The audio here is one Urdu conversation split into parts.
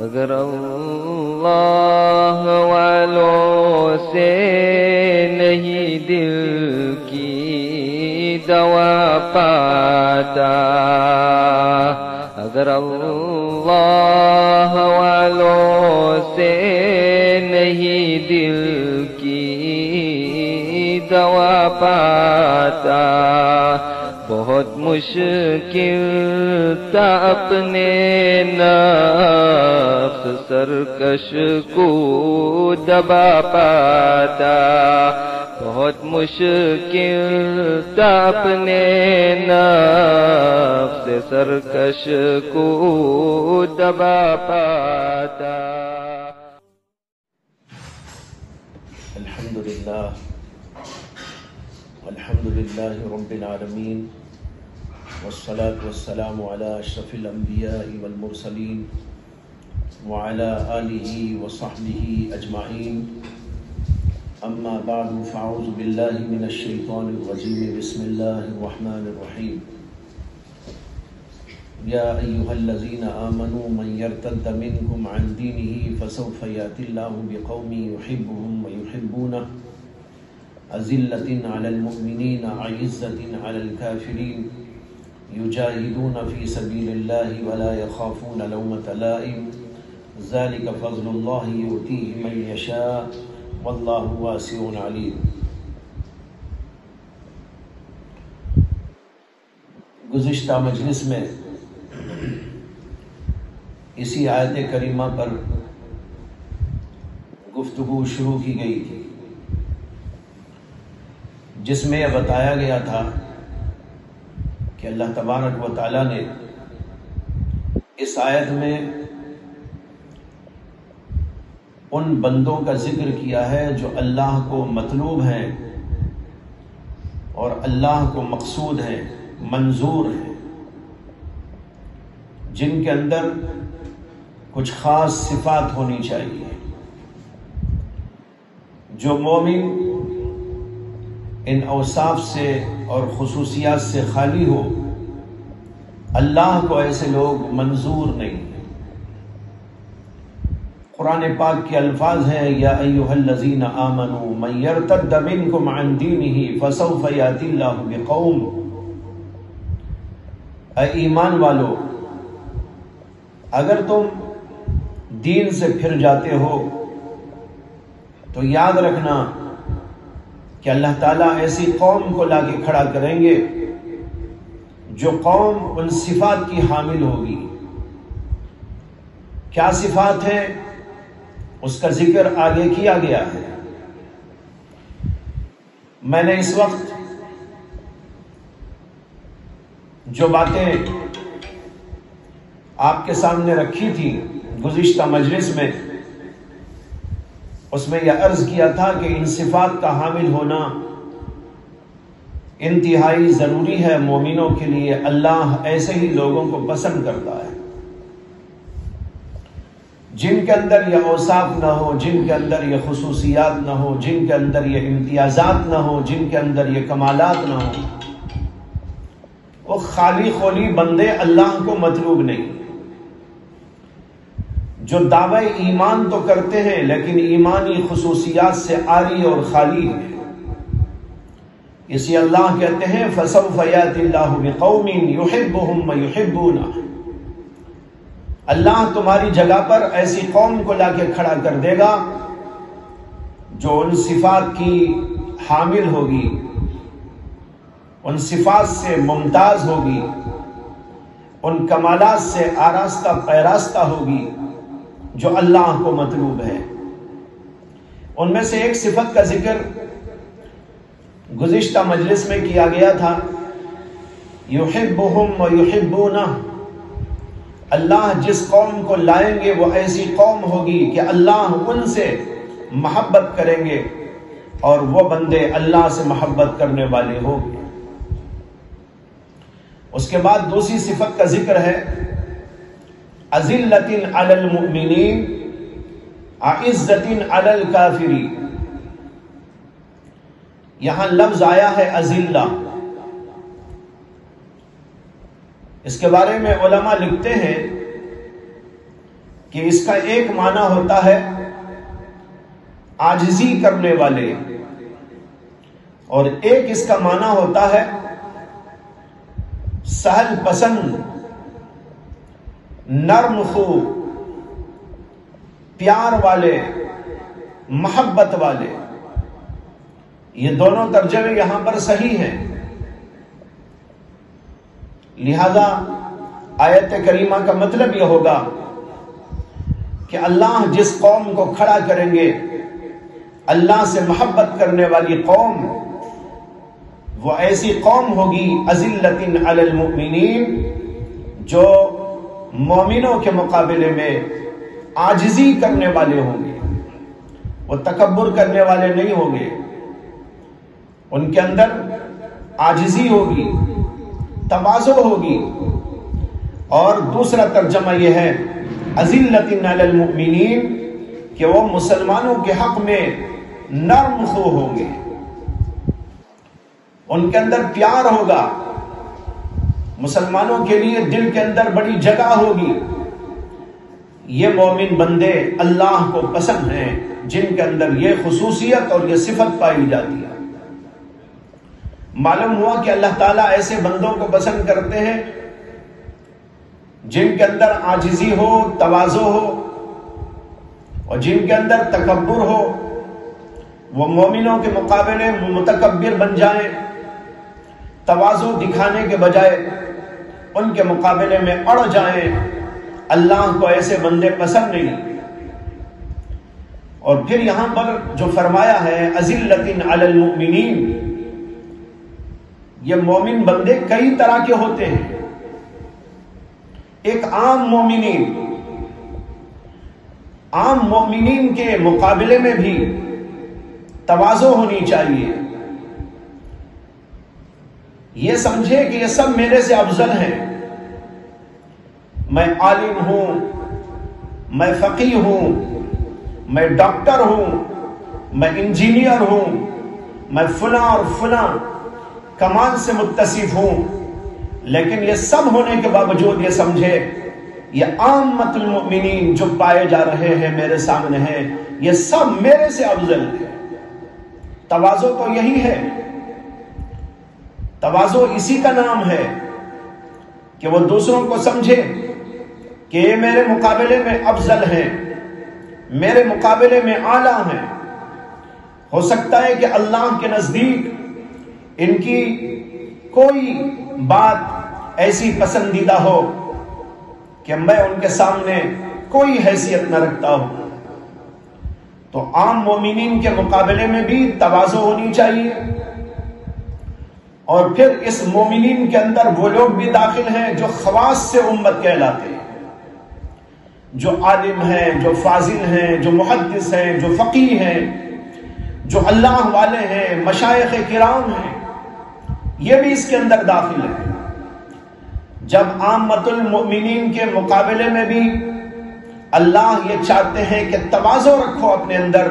اگر اللہ والوں سے نہیں دل کی دوا پاتا، اگر اللہ والوں سے نہیں دل کی دوا پاتا، بہت مشکل تھا اپنے نفس سرکش کو دبا پاتا، بہت مشکل تھا اپنے نفس سرکش کو دبا پاتا۔ الحمد للہ رب العالمین، والصلاة والسلام علی اشرف الانبیاء والمرسلین وعلی آلہ وصحبہ اجمعین، اما بعد فاعوذ باللہ من الشیطان الرجیم، بسم اللہ الرحمن الرحیم۔ یا ایہا الذین آمنوا من یرتد منکم عن دینہ فسوف یأتی اللہ بقوم یحبهم ویحبونہ، أذلة على المؤمنين أعزة على الكافرين يجاهدون في سبيل الله ولا يخافون لومة لائم، ذلك فضل الله يؤتيه من يشاء والله واسع عليم۔ گزشتہ مجلس میں اسی آیت کریمہ پر گفتگو شروع کی گئی تھی، جس میں یہ بتایا گیا تھا کہ اللہ تبارک و تعالیٰ نے اس آیت میں ان بندوں کا ذکر کیا ہے جو اللہ کو مطلوب ہیں اور اللہ کو مقصود ہیں، منظور ہیں، جن کے اندر کچھ خاص صفات ہونی چاہیے۔ جو مومن ان اوصاف سے اور خصوصیات سے خالی ہو، اللہ کو ایسے لوگ منظور نہیں۔ قرآن پاک کے الفاظ ہیں، یا ایھا الذین آمنوا من یرتد منکم عن دینہ فسوف یأتی اللہ بقوم، اے ایمان والو، اگر تم دین سے پھر جاتے ہو تو یاد رکھنا کہ اللہ تعالیٰ ایسی قوم کو لا کے کھڑا کریں گے جو قوم ان صفات کی حامل ہوگی۔ کیا صفات ہے اس کا ذکر آگے کیا گیا ہے۔ میں نے اس وقت جو باتیں آپ کے سامنے رکھی تھی گزشتہ مجلس میں، اس میں یہ عرض کیا تھا کہ ان صفات کا حامل ہونا انتہائی ضروری ہے مومنوں کے لیے۔ اللہ ایسے ہی لوگوں کو پسند کرتا ہے جن کے اندر یہ اوصاف نہ ہو، جن کے اندر یہ خصوصیات نہ ہو، جن کے اندر یہ امتیازات نہ ہو، جن کے اندر یہ کمالات نہ ہو۔ وہ خالی خولی بندے اللہ کو مطلوب نہیں، جو دعوی ایمان تو کرتے ہیں لیکن ایمانی خصوصیات سے عاری اور خالی ہیں۔ اسی اللہ کہتے ہیں فسوف یأتی اللہ بقوم یحبهم ویحبونہ، اللہ تمہاری جگہ پر ایسی قوم کو لا کے کھڑا کر دے گا جو ان صفات کی حامل ہوگی، ان صفات سے ممتاز ہوگی، ان کمالات سے آراستہ پیراستہ ہوگی جو اللہ کو مطلوب ہے۔ ان میں سے ایک صفت کا ذکر گزشتہ مجلس میں کیا گیا تھا، یحبهم ویحبونہ، اللہ جس قوم کو لائیں گے وہ ایسی قوم ہوگی کہ اللہ ان سے محبت کریں گے اور وہ بندے اللہ سے محبت کرنے والے ہوں گے۔ اس کے بعد دوسری صفت کا ذکر ہے، اذلۃ علی المؤمنین اعزۃ علی الکافرین۔ یہاں لفظ آیا ہے اذلہ، اس کے بارے میں علماء لکھتے ہیں کہ اس کا ایک معنی ہوتا ہے عاجزی کرنے والے، اور ایک اس کا معنی ہوتا ہے سہل پسند، نرم خو، پیار والے، محبت والے۔ یہ دونوں ترجمے یہاں پر صحیح ہیں، لہذا آیت کریمہ کا مطلب یہ ہوگا کہ اللہ جس قوم کو کھڑا کریں گے، اللہ سے محبت کرنے والی قوم، وہ ایسی قوم ہوگی اذلۃ علی المؤمنین، جو مومنوں کے مقابلے میں عاجزی کرنے والے ہوں گے، وہ تکبر کرنے والے نہیں ہوں گے، ان کے اندر عاجزی ہوگی، تواضع ہوگی۔ اور دوسرا ترجمہ یہ ہے اذلۃ علی المؤمنین، کہ وہ مسلمانوں کے حق میں نرم خو ہوں گے، ان کے اندر پیار ہوگا، مسلمانوں کے لیے دل کے اندر بڑی جگہ ہوگی۔ یہ مومن بندے اللہ کو پسند ہیں جن کے اندر یہ خصوصیت اور یہ صفت پائی جاتی ہے۔ معلوم ہوا کہ اللہ تعالیٰ ایسے بندوں کو پسند کرتے ہیں جن کے اندر عاجزی ہو، تواضع ہو، اور جن کے اندر تکبر ہو، وہ مومنوں کے مقابلے میں متکبر بن جائیں، تواضع دکھانے کے بجائے ان کے مقابلے میں اڑ جائیں۔ اللہ کو ایسے بندے پسند نہیں۔ اور پھر یہاں پر جو فرمایا ہے اذلۃ علی المؤمنین، یہ مومن بندے کئی طرح کے ہوتے ہیں۔ ایک عام مومنین، عام مومنین کے مقابلے میں بھی تواضع ہونی چاہیے، یہ سمجھے کہ یہ سب میرے سے افضل ہیں، میں عالم ہوں، میں فقیہ ہوں، میں ڈاکٹر ہوں، میں انجینئر ہوں، میں فلاں اور فلاں کمال سے متصف ہوں، لیکن یہ سب ہونے کے باوجود یہ سمجھے یہ عامۃ المؤمنین جو پائے جا رہے ہیں میرے سامنے ہیں، یہ سب میرے سے افضل ہیں۔ تواضع تو یہی ہے، تواضع اسی کا نام ہے کہ وہ دوسروں کو سمجھے کہ یہ میرے مقابلے میں افضل ہیں، میرے مقابلے میں اعلیٰ ہیں۔ ہو سکتا ہے کہ اللہ کے نزدیک ان کی کوئی بات ایسی پسندیدہ ہو کہ میں ان کے سامنے کوئی حیثیت نہ رکھتا ہوں۔ تو عام مومنین کے مقابلے میں بھی تواضع ہونی چاہیے۔ اور پھر اس مومنین کے اندر وہ لوگ بھی داخل ہیں جو خواص سے امت کہلاتے ہیں، جو عالم ہیں، جو فاضل ہیں، جو محدث ہیں، جو فقیہ ہیں، جو اللہ والے ہیں، مشائخ کرام ہیں، یہ بھی اس کے اندر داخل ہیں۔ جب عامۃ المؤمنین کے مقابلے میں بھی اللہ یہ چاہتے ہیں کہ تواضع رکھو اپنے اندر،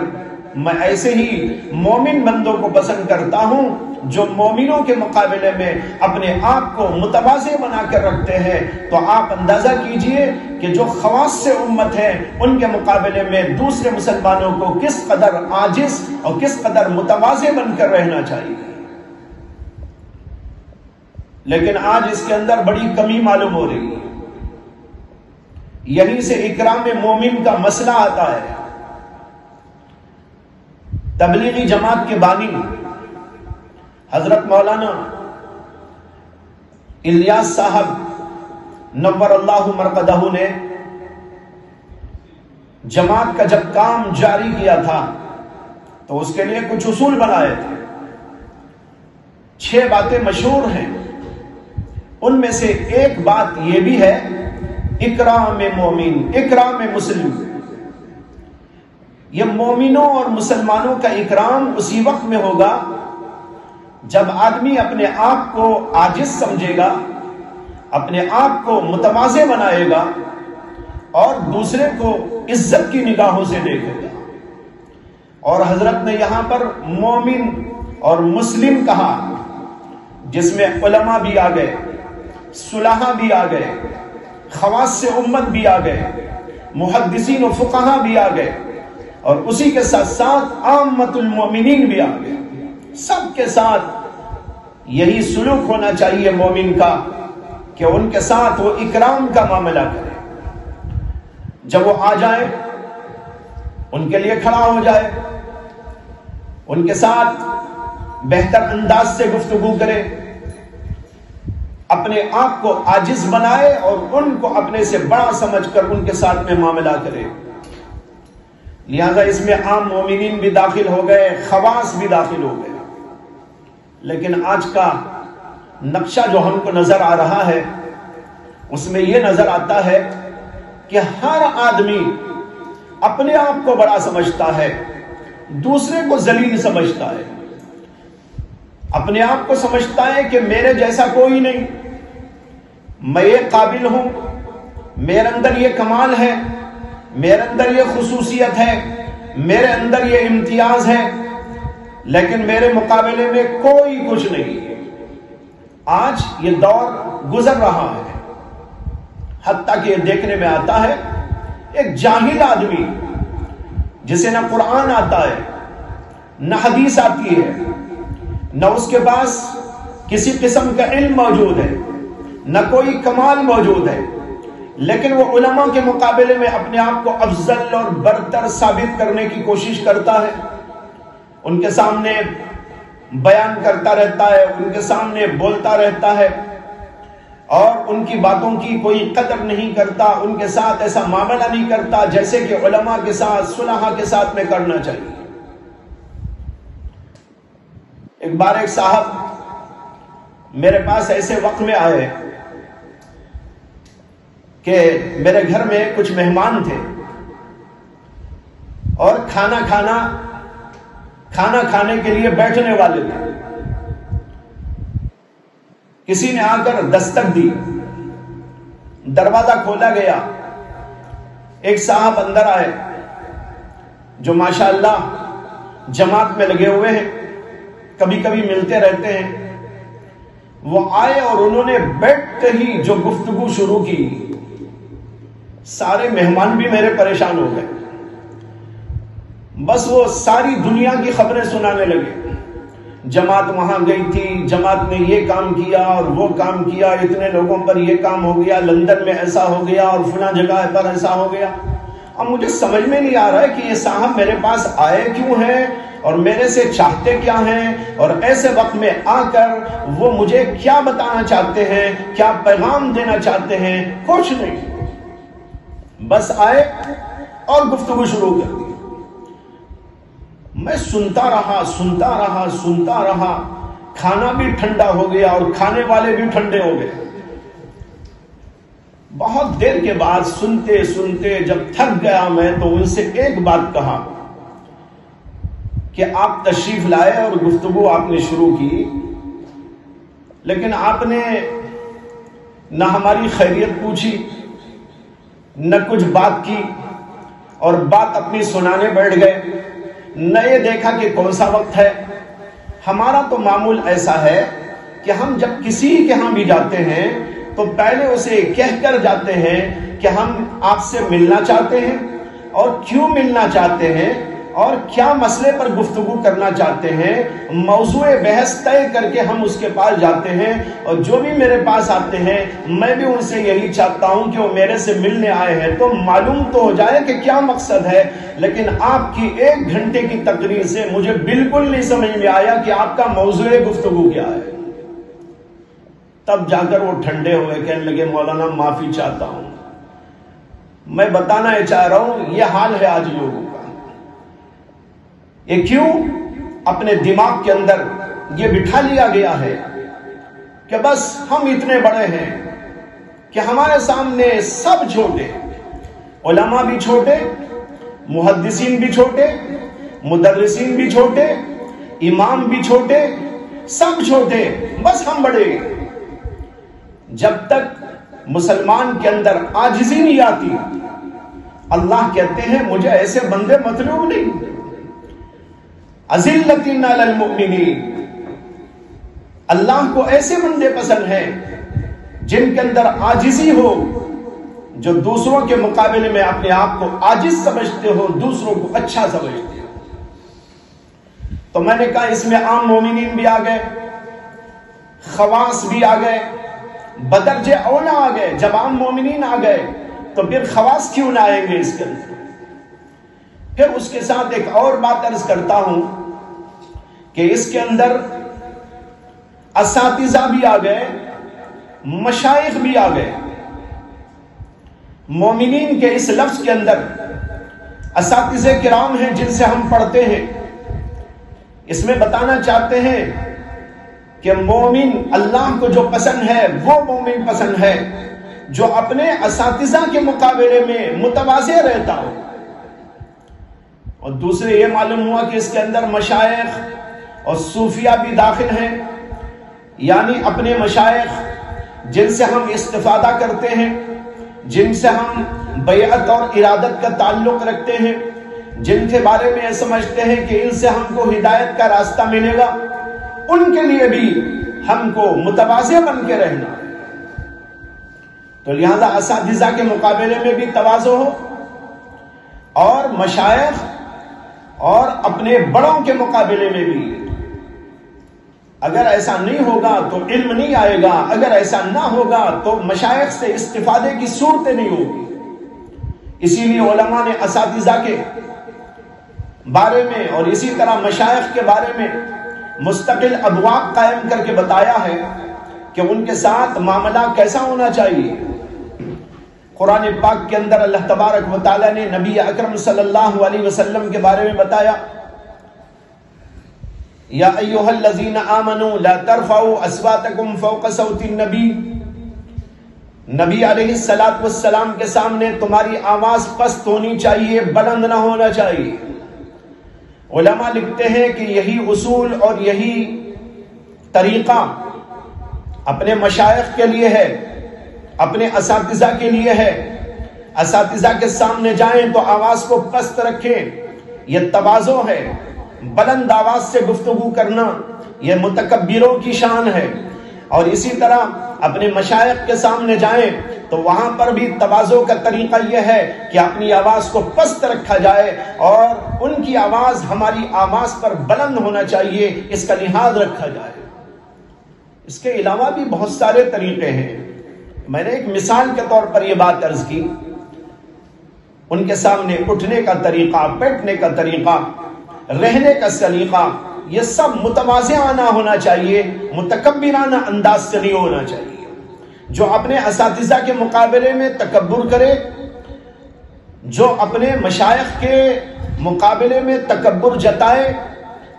میں ایسے ہی مومن بندوں کو پسند کرتا ہوں جو مومنوں کے مقابلے میں اپنے آپ کو متواضع بنا کر رکھتے ہیں، تو آپ اندازہ کیجئے کہ جو خواص سے امت ہے ان کے مقابلے میں دوسرے مسلمانوں کو کس قدر عاجز اور کس قدر متواضع بن کر رہنا چاہیے۔ لیکن آج اس کے اندر بڑی کمی معلوم ہو رہی ہے۔ یہیں سے اکرام مومن کا مسئلہ آتا ہے۔ تبلیغی جماعت کے بانی حضرت مولانا الیاس صاحب نور اللہ مرقدہ نے جماعت کا جب کام جاری کیا تھا تو اس کے لیے کچھ اصول بنائے تھے۔ 6 باتیں مشہور ہیں، ان میں سے ایک بات یہ بھی ہے اکرام مومن، اکرام مسلم۔ یہ مومنوں اور مسلمانوں کا اکرام اسی وقت میں ہوگا جب آدمی اپنے آپ کو عاجز سمجھے گا، اپنے آپ کو متواضع بنائے گا اور دوسرے کو عزت کی نگاہوں سے دیکھے گا۔ اور حضرت نے یہاں پر مومن اور مسلم کہا، جس میں علماء بھی آ گئے، صلحاء بھی آ گئے، خواص سے امت بھی آ گئے، محدثین و فقہا بھی آ گئے، اور اسی کے ساتھ ساتھ عامت المومنین بھی آ گئے۔ سب کے ساتھ یہی سلوک ہونا چاہیے مومن کا کہ ان کے ساتھ وہ اکرام کا معاملہ کرے۔ جب وہ آ جائے ان کے لیے کھڑا ہو جائے، ان کے ساتھ بہتر انداز سے گفتگو کرے، اپنے آپ کو عاجز بنائے اور ان کو اپنے سے بڑا سمجھ کر ان کے ساتھ میں معاملہ کرے۔ لہذا اس میں عام مومنین بھی داخل ہو گئے، خواص بھی داخل ہو گئے۔ لیکن آج کا نقشہ جو ہم کو نظر آ رہا ہے اس میں یہ نظر آتا ہے کہ ہر آدمی اپنے آپ کو بڑا سمجھتا ہے، دوسرے کو ذلیل سمجھتا ہے، اپنے آپ کو سمجھتا ہے کہ میرے جیسا کوئی نہیں، میں یہ قابل ہوں، میرے اندر یہ کمال ہے، میرے اندر یہ خصوصیت ہے، میرے اندر یہ امتیاز ہے، لیکن میرے مقابلے میں کوئی کچھ نہیں۔ آج یہ دور گزر رہا ہے، حتیٰ کہ یہ دیکھنے میں آتا ہے ایک جاہل آدمی جسے نہ قرآن آتا ہے نہ حدیث آتی ہے، نہ اس کے پاس کسی قسم کا علم موجود ہے، نہ کوئی کمال موجود ہے، لیکن وہ علماء کے مقابلے میں اپنے آپ کو افضل اور برتر ثابت کرنے کی کوشش کرتا ہے، ان کے سامنے بیان کرتا رہتا ہے، ان کے سامنے بولتا رہتا ہے، اور ان کی باتوں کی کوئی قدر نہیں کرتا، ان کے ساتھ ایسا معاملہ نہیں کرتا جیسے کہ علماء کے ساتھ، صلحاء کے ساتھ میں کرنا چاہیے۔ ایک بار ایک صاحب میرے پاس ایسے وقت میں آئے کہ میرے گھر میں کچھ مہمان تھے اور کھانا کھانے کے لیے بیٹھنے والے تھے۔ کسی نے آ کر دستک دی، دروازہ کھولا گیا، ایک صاحب اندر آئے جو ماشاءاللہ جماعت میں لگے ہوئے ہیں، کبھی کبھی ملتے رہتے ہیں۔ وہ آئے اور انہوں نے بیٹھتے ہی جو گفتگو شروع کی، سارے مہمان بھی میرے پریشان ہو گئے، بس وہ ساری دنیا کی خبریں سنانے لگے۔ جماعت وہاں گئی تھی، جماعت نے یہ کام کیا اور وہ کام کیا، اتنے لوگوں پر یہ کام ہو گیا، لندن میں ایسا ہو گیا اور فلاں جگہ پر ایسا ہو گیا۔ اب مجھے سمجھ میں نہیں آ رہا ہے کہ یہ صاحب میرے پاس آئے کیوں ہیں اور میرے سے چاہتے کیا ہیں، اور ایسے وقت میں آ کر وہ مجھے کیا بتانا چاہتے ہیں، کیا پیغام دینا چاہتے ہیں۔ کچھ نہیں، بس آئے اور گفتگو شروع کر دی۔ میں سنتا رہا، کھانا بھی ٹھنڈا ہو گیا اور کھانے والے بھی ٹھنڈے ہو گئے۔ بہت دیر کے بعد سنتے سنتے جب تھک گیا میں تو ان سے ایک بات کہا کہ آپ تشریف لائے اور گفتگو آپ نے شروع کی، لیکن آپ نے نہ ہماری خیریت پوچھی، نہ کچھ بات کی، اور بات اپنی سنانے بیٹھ گئے، نہ یہ دیکھا کہ کون سا وقت ہے۔ ہمارا تو معمول ایسا ہے کہ ہم جب کسی کے ہاں بھی جاتے ہیں تو پہلے اسے کہہ کر جاتے ہیں کہ ہم آپ سے ملنا چاہتے ہیں، اور کیوں ملنا چاہتے ہیں، اور کیا مسئلے پر گفتگو کرنا چاہتے ہیں، موضوع بحث طے کر کے ہم اس کے پاس جاتے ہیں۔ اور جو بھی میرے پاس آتے ہیں میں بھی ان سے یہی چاہتا ہوں کہ وہ میرے سے ملنے آئے ہیں تو معلوم تو ہو جائے کہ کیا مقصد ہے۔ لیکن آپ کی 1 گھنٹے کی تقریر سے مجھے بالکل نہیں سمجھ میں آیا کہ آپ کا موضوع گفتگو کیا ہے۔ تب جا کر وہ ٹھنڈے ہوئے، کہنے لگے مولانا معافی چاہتا ہوں، میں بتانا یہ چاہ رہا ہوں یہ حال ہے آج لوگوں کا۔ یہ کیوں؟ اپنے دماغ کے اندر یہ بٹھا لیا گیا ہے کہ بس ہم اتنے بڑے ہیں کہ ہمارے سامنے سب چھوٹے، علماء بھی چھوٹے، محدثین بھی چھوٹے، مدرسین بھی چھوٹے، امام بھی چھوٹے، سب چھوٹے، بس ہم بڑے۔ جب تک مسلمان کے اندر عاجزی نہیں آتی، اللہ کہتے ہیں مجھے ایسے بندے مطلوب نہیں۔ اذلۃ علی المؤمنین، اللہ کو ایسے بندے پسند ہیں جن کے اندر عاجزی ہو، جو دوسروں کے مقابلے میں اپنے آپ کو عاجز سمجھتے ہو، دوسروں کو اچھا سمجھتے ہو۔ تو میں نے کہا اس میں عام مومنین بھی آ گئے، خواص بھی آ گئے، بدرجہ اولا آ گئے۔ جب عام مومنین آ گئے تو پھر خواص کیوں نہ آئیں گے اس کے اندر؟ پھر اس کے ساتھ ایک اور بات عرض کرتا ہوں کہ اس کے اندر اساتذہ بھی آ گئے، مشائخ بھی آ گئے۔ مومنین کے اس لفظ کے اندر اساتذہ کرام ہیں جن سے ہم پڑھتے ہیں۔ اس میں بتانا چاہتے ہیں کہ مومن اللہ کو جو پسند ہے وہ مومن پسند ہے جو اپنے اساتذہ کے مقابلے میں متواضع رہتا ہو۔ اور دوسرے یہ معلوم ہوا کہ اس کے اندر مشائخ اور صوفیہ بھی داخل ہیں، یعنی اپنے مشائخ جن سے ہم استفادہ کرتے ہیں، جن سے ہم بیعت اور ارادت کا تعلق رکھتے ہیں، جن کے بارے میں یہ سمجھتے ہیں کہ ان سے ہم کو ہدایت کا راستہ ملے گا، ان کے لیے بھی ہم کو متواضع بن کے رہنا۔ تو لہذا اساتذہ کے مقابلے میں بھی تواضع ہو، اور مشائخ اور اپنے بڑوں کے مقابلے میں بھی۔ اگر ایسا نہیں ہوگا تو علم نہیں آئے گا، اگر ایسا نہ ہوگا تو مشائخ سے استفادے کی صورتیں نہیں ہوگی۔ اسی لیے علماء نے اساتذہ کے بارے میں اور اسی طرح مشائخ کے بارے میں مستقل ابواب قائم کر کے بتایا ہے کہ ان کے ساتھ معاملہ کیسا ہونا چاہیے۔ قرآن پاک کے اندر اللہ تبارک و تعالی نے نبی اکرم صلی اللہ علیہ وسلم کے بارے میں بتایا، یا ایھا الذین آمنوا لا ترفعوا اصواتکم فوق صوت النبی، نبی علیہ الصلوۃ والسلام کے سامنے تمہاری آواز پست ہونی چاہیے، بلند نہ ہونا چاہیے۔ علماء لکھتے ہیں کہ یہی اصول اور یہی طریقہ اپنے مشائخ کے لیے ہے، اپنے اساتذہ کے لیے ہے۔ اساتذہ کے سامنے جائیں تو آواز کو پست رکھیں، یہ تواضع ہے۔ بلند آواز سے گفتگو کرنا یہ متکبروں کی شان ہے۔ اور اسی طرح اپنے مشائخ کے سامنے جائیں تو وہاں پر بھی تواضع کا طریقہ یہ ہے کہ اپنی آواز کو پست رکھا جائے اور ان کی آواز ہماری آواز پر بلند ہونا چاہیے، اس کا لحاظ رکھا جائے۔ اس کے علاوہ بھی بہت سارے طریقے ہیں۔ میں نے ایک مثال کے طور پر یہ بات عرض کی، ان کے سامنے اٹھنے کا طریقہ، بیٹھنے کا طریقہ، رہنے کا سلیقہ، یہ سب متواضعانہ ہونا چاہیے، متکبرانہ انداز سے نہیں ہونا چاہیے۔ جو اپنے اساتذہ کے مقابلے میں تکبر کرے، جو اپنے مشائخ کے مقابلے میں تکبر جتائے،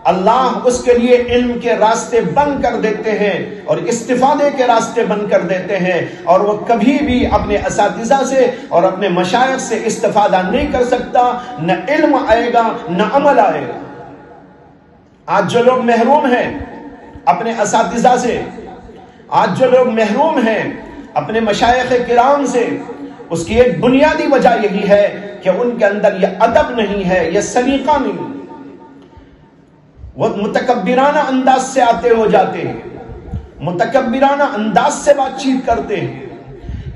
اللہ اس کے لیے علم کے راستے بند کر دیتے ہیں اور استفادے کے راستے بند کر دیتے ہیں، اور وہ کبھی بھی اپنے اساتذہ سے اور اپنے مشائخ سے استفادہ نہیں کر سکتا، نہ علم آئے گا نہ عمل آئے گا۔ آج جو لوگ محروم ہیں اپنے اساتذہ سے، آج جو لوگ محروم ہیں اپنے مشائخ کرام سے، اس کی ایک بنیادی وجہ یہی ہے کہ ان کے اندر یہ ادب نہیں ہے، یہ سلیقہ نہیں۔ وہ متکبرانہ انداز سے آتے ہو جاتے ہیں، متکبرانہ انداز سے بات چیت کرتے ہیں،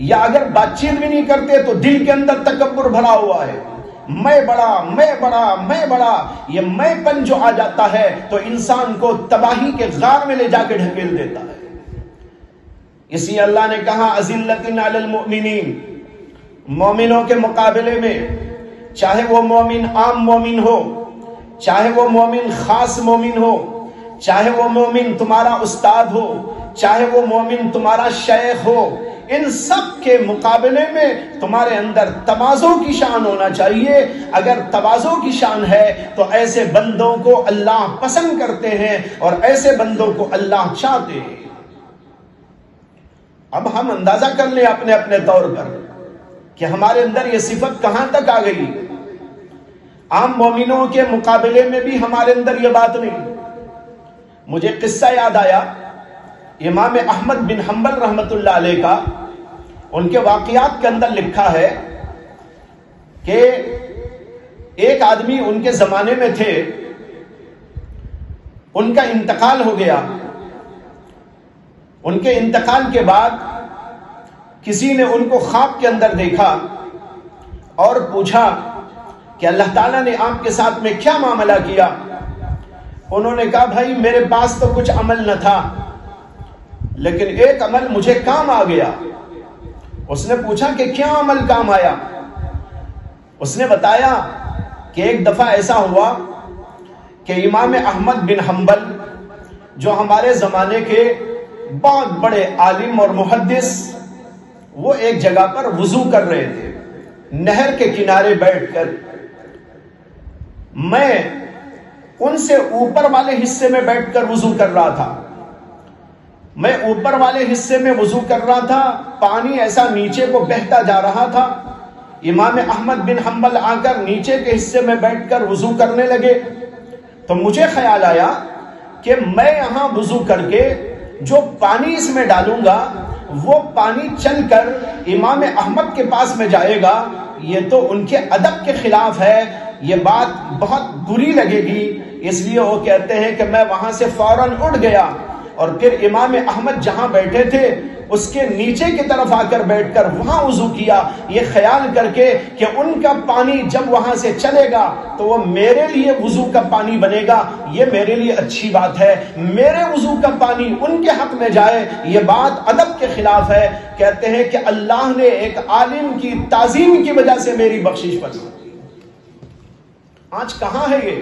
یا اگر بات چیت بھی نہیں کرتے تو دل کے اندر تکبر بھرا ہوا ہے، میں بڑا میں بڑا میں بڑا۔ یہ میں پن جو آ جاتا ہے تو انسان کو تباہی کے غار میں لے جا کے ڈھکیل دیتا ہے۔ اسی اللہ نے کہا اذلۃ علی المؤمنین، مومنوں کے مقابلے میں، چاہے وہ مومن عام مومن ہو، چاہے وہ مومن خاص مومن ہو، چاہے وہ مومن تمہارا استاد ہو، چاہے وہ مومن تمہارا شیخ ہو، ان سب کے مقابلے میں تمہارے اندر تواضع کی شان ہونا چاہیے۔ اگر تواضع کی شان ہے تو ایسے بندوں کو اللہ پسند کرتے ہیں اور ایسے بندوں کو اللہ چاہتے ہیں۔ اب ہم اندازہ کر لیں اپنے اپنے طور پر کہ ہمارے اندر یہ صفت کہاں تک آ گئی۔ عام مومنوں کے مقابلے میں بھی ہمارے اندر یہ بات نہیں۔ مجھے قصہ یاد آیا امام احمد بن حنبل رحمت اللہ علیہ کا، ان کے واقعات کے اندر لکھا ہے کہ ایک آدمی ان کے زمانے میں تھے، ان کا انتقال ہو گیا۔ ان کے انتقال کے بعد کسی نے ان کو خواب کے اندر دیکھا اور پوچھا کہ اللہ تعالیٰ نے آپ کے ساتھ میں کیا معاملہ کیا؟ انہوں نے کہا بھائی میرے پاس تو کچھ عمل نہ تھا، لیکن ایک عمل مجھے کام آ گیا۔ اس نے پوچھا کہ کیا عمل کام آیا؟ اس نے بتایا کہ ایک دفعہ ایسا ہوا کہ امام احمد بن حنبل جو ہمارے زمانے کے بہت بڑے عالم اور محدث، وہ ایک جگہ پر وضو کر رہے تھے نہر کے کنارے بیٹھ کر۔ میں ان سے اوپر والے حصے میں بیٹھ کر وضو کر رہا تھا۔ میں اوپر والے حصے میں وضو کر رہا تھا، پانی ایسا نیچے کو بہتا جا رہا تھا۔ امام احمد بن حنبل آ کر نیچے کے حصے میں بیٹھ کر وضو کرنے لگے، تو مجھے خیال آیا کہ میں یہاں وضو کر کے جو پانی اس میں ڈالوں گا وہ پانی چل کر امام احمد کے پاس میں جائے گا، یہ تو ان کے ادب کے خلاف ہے، یہ بات بہت بری لگے گی۔ اس لیے وہ کہتے ہیں کہ میں وہاں سے فوراً اٹھ گیا اور پھر امام احمد جہاں بیٹھے تھے اس کے نیچے کی طرف آ کر بیٹھ کر وہاں وضو کیا، یہ خیال کر کے کہ ان کا پانی جب وہاں سے چلے گا تو وہ میرے لیے وضو کا پانی بنے گا، یہ میرے لیے اچھی بات ہے۔ میرے وضو کا پانی ان کے حق میں جائے، یہ بات ادب کے خلاف ہے۔ کہتے ہیں کہ اللہ نے ایک عالم کی تعظیم کی وجہ سے میری بخشش فرمائی۔ آج کہاں ہے یہ؟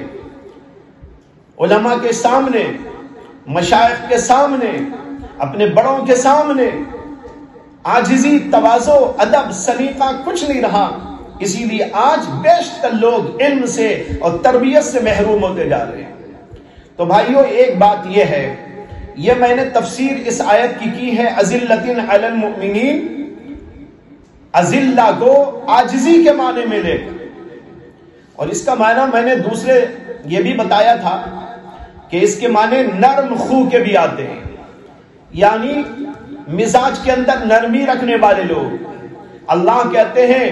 علماء کے سامنے، مشائخ کے سامنے، اپنے بڑوں کے سامنے عاجزی، تواضع، ادب، سلیقہ کچھ نہیں رہا۔ اسی لیے آج بیشتر لوگ علم سے اور تربیت سے محروم ہوتے جا رہے ہیں۔ تو بھائیو ایک بات یہ ہے، یہ میں نے تفسیر اس آیت کی ہے اذلۃ علی المؤمنین، اذلہ کو عاجزی کے معنی میں لے کر، اور اس کا معنی میں نے دوسرے یہ بھی بتایا تھا کہ اس کے معنی نرم خو کے بھی آتے ہیں، یعنی مزاج کے اندر نرمی رکھنے والے لوگ۔ اللہ کہتے ہیں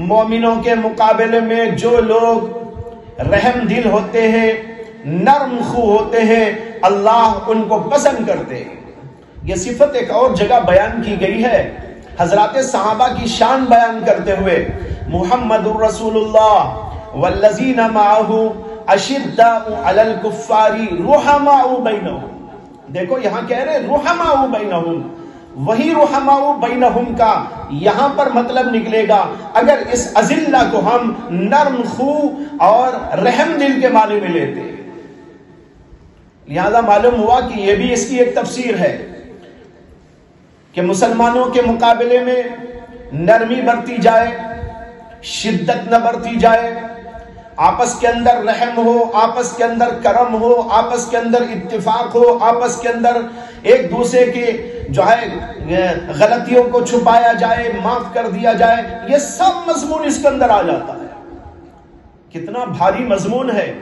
مومنوں کے مقابلے میں جو لوگ رحم دل ہوتے ہیں، نرم خو ہوتے ہیں، اللہ ان کو پسند کرتے ہیں۔ یہ صفت ایک اور جگہ بیان کی گئی ہے حضرات صحابہ کی شان بیان کرتے ہوئے، محمد الرسول اللہ والذین معہ اشداء علی الکفار رحماء بینہم۔ دیکھو یہاں کہہ رہے رحماء بینہم، وہی رحماء بینہم کا یہاں پر مطلب نکلے گا اگر اس اذلہ کو ہم نرم خو اور رحم دل کے معنی میں لیتے ہیں۔ لہذا معلوم ہوا کہ یہ بھی اس کی ایک تفسیر ہے کہ مسلمانوں کے مقابلے میں نرمی برتی جائے، شدت نہ برتی جائے، آپس کے اندر رحم ہو، آپس کے اندر کرم ہو، آپس کے اندر اتفاق ہو، آپس کے اندر ایک دوسرے کے جو ہے غلطیوں کو چھپایا جائے، معاف کر دیا جائے، یہ سب مضمون اس کے اندر آ جاتا ہے۔ کتنا بھاری مضمون ہے،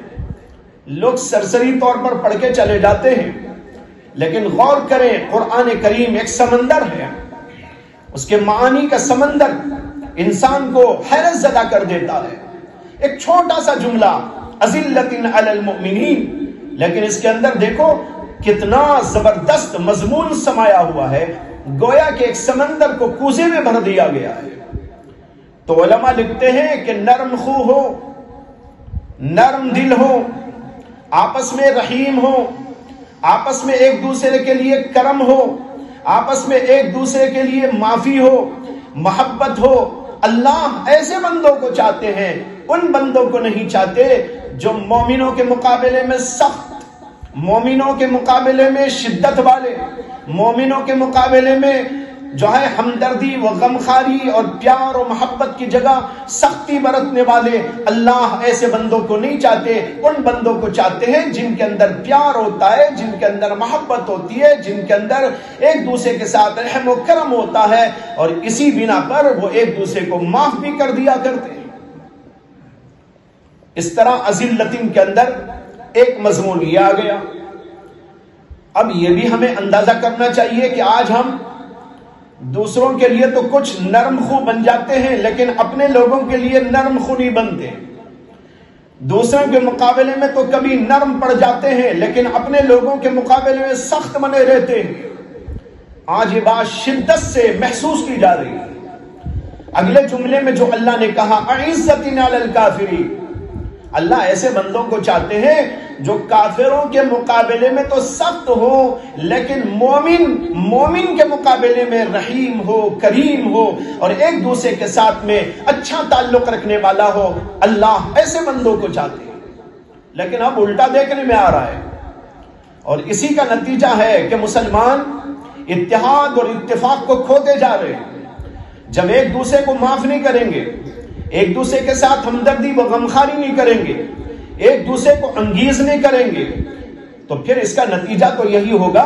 لوگ سرسری طور پر پڑھ کے چلے جاتے ہیں، لیکن غور کریں قرآن کریم ایک سمندر ہے، اس کے معانی کا سمندر انسان کو حیرت زدہ کر دیتا ہے۔ ایک چھوٹا سا جملہ اذلۃ علی المؤمنین، لیکن اس کے اندر دیکھو کتنا زبردست مضمون سمایا ہوا ہے، گویا کہ ایک سمندر کو کوزے میں بھر دیا گیا ہے۔ تو علماء لکھتے ہیں کہ نرم خو ہو، نرم دل ہو، آپس میں رحیم ہو، آپس میں ایک دوسرے کے لیے کرم ہو، آپس میں ایک دوسرے کے لیے معافی ہو، محبت ہو۔ اللہ ایسے بندوں کو چاہتے ہیں، ان بندوں کو نہیں چاہتے جو مومنوں کے مقابلے میں سخت، مومنوں کے مقابلے میں شدت والے، مومنوں کے مقابلے میں جو ہے ہمدردی و غمخواری اور پیار و محبت کی جگہ سختی برتنے والے۔ اللہ ایسے بندوں کو نہیں چاہتے، ان بندوں کو چاہتے ہیں جن کے اندر پیار ہوتا ہے، جن کے اندر محبت ہوتی ہے، جن کے اندر ایک دوسرے کے ساتھ رحم و کرم ہوتا ہے، اور اسی بنا پر وہ ایک دوسرے کو معاف بھی کر دیا کرتے ہیں۔ اس طرح اذلۃ کے اندر ایک مضمون یہ آ گیا۔ اب یہ بھی ہمیں اندازہ کرنا چاہیے کہ آج ہم دوسروں کے لیے تو کچھ نرم خو بن جاتے ہیں، لیکن اپنے لوگوں کے لیے نرم خو نہیں بنتے۔ دوسروں کے مقابلے میں تو کبھی نرم پڑ جاتے ہیں، لیکن اپنے لوگوں کے مقابلے میں سخت بنے رہتے ہیں۔ آج یہ بات شدت سے محسوس کی جا رہی ہے۔ اگلے جملے میں جو اللہ نے کہا اعزت علی الکافرین، اللہ ایسے بندوں کو چاہتے ہیں جو کافروں کے مقابلے میں تو سخت ہو لیکن مومن کے مقابلے میں رحیم ہو، کریم ہو اور ایک دوسرے کے ساتھ میں اچھا تعلق رکھنے والا ہو۔ اللہ ایسے بندوں کو چاہتے ہیں، لیکن اب الٹا دیکھنے میں آ رہا ہے، اور اسی کا نتیجہ ہے کہ مسلمان اتحاد اور اتفاق کو کھوتے جا رہے ہیں۔ جب ایک دوسرے کو معاف نہیں کریں گے، ایک دوسرے کے ساتھ ہمدردی و غمخواری نہیں کریں گے، ایک دوسرے کو انگیز نہیں کریں گے، تو پھر اس کا نتیجہ تو یہی ہوگا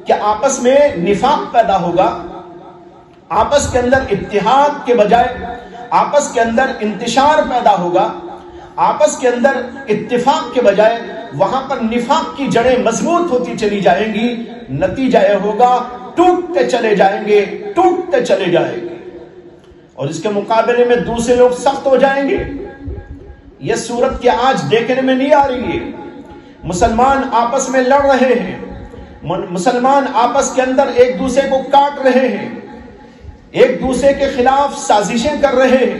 کہ آپس میں نفاق پیدا ہوگا، آپس کے اندر اتحاد کے بجائے آپس کے اندر انتشار پیدا ہوگا، آپس کے اندر اتفاق کے بجائے وہاں پر نفاق کی جڑیں مضبوط ہوتی چلی جائیں گی، نتیجہ یہ ہوگا ٹوٹتے چلے جائیں گے، ٹوٹتے چلے جائیں گے، اور اس کے مقابلے میں دوسرے لوگ سخت ہو جائیں گے۔ یہ صورت کہ آج دیکھنے میں نہیں آ رہی ہے، مسلمان آپس میں لڑ رہے ہیں، مسلمان آپس کے اندر ایک دوسرے کو کاٹ رہے ہیں، ایک دوسرے کے خلاف سازشیں کر رہے ہیں،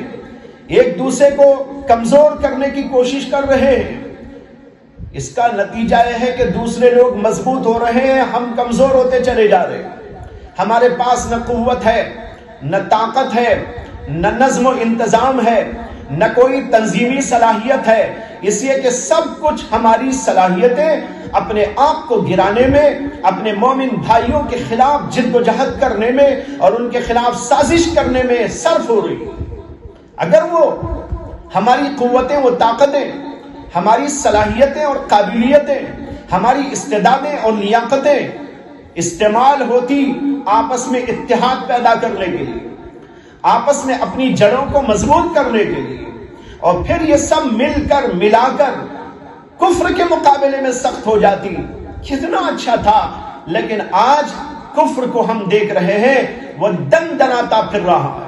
ایک دوسرے کو کمزور کرنے کی کوشش کر رہے ہیں۔ اس کا نتیجہ یہ ہے کہ دوسرے لوگ مضبوط ہو رہے ہیں، ہم کمزور ہوتے چلے جا رہے ہیں۔ ہمارے پاس نہ قوت ہے، نہ طاقت ہے، نہ نظم و انتظام ہے، نہ کوئی تنظیمی صلاحیت ہے، اس لیے کہ سب کچھ ہماری صلاحیتیں اپنے آپ کو گرانے میں، اپنے مومن بھائیوں کے خلاف جد و جہد کرنے میں اور ان کے خلاف سازش کرنے میں صرف ہو رہی ہے۔ اگر وہ ہماری قوتیں و طاقتیں، ہماری صلاحیتیں اور قابلیتیں، ہماری استعدادیں اور لیاقتیں استعمال ہوتی آپس میں اتحاد پیدا کرنے کے لیے، آپس میں اپنی جڑوں کو مضبوط کرنے کے لیے، اور پھر یہ سب مل کر ملا کر کفر کے مقابلے میں سخت ہو جاتی، کتنا اچھا تھا۔ لیکن آج کفر کو ہم دیکھ رہے ہیں وہ دندناتا پھر رہا ہے،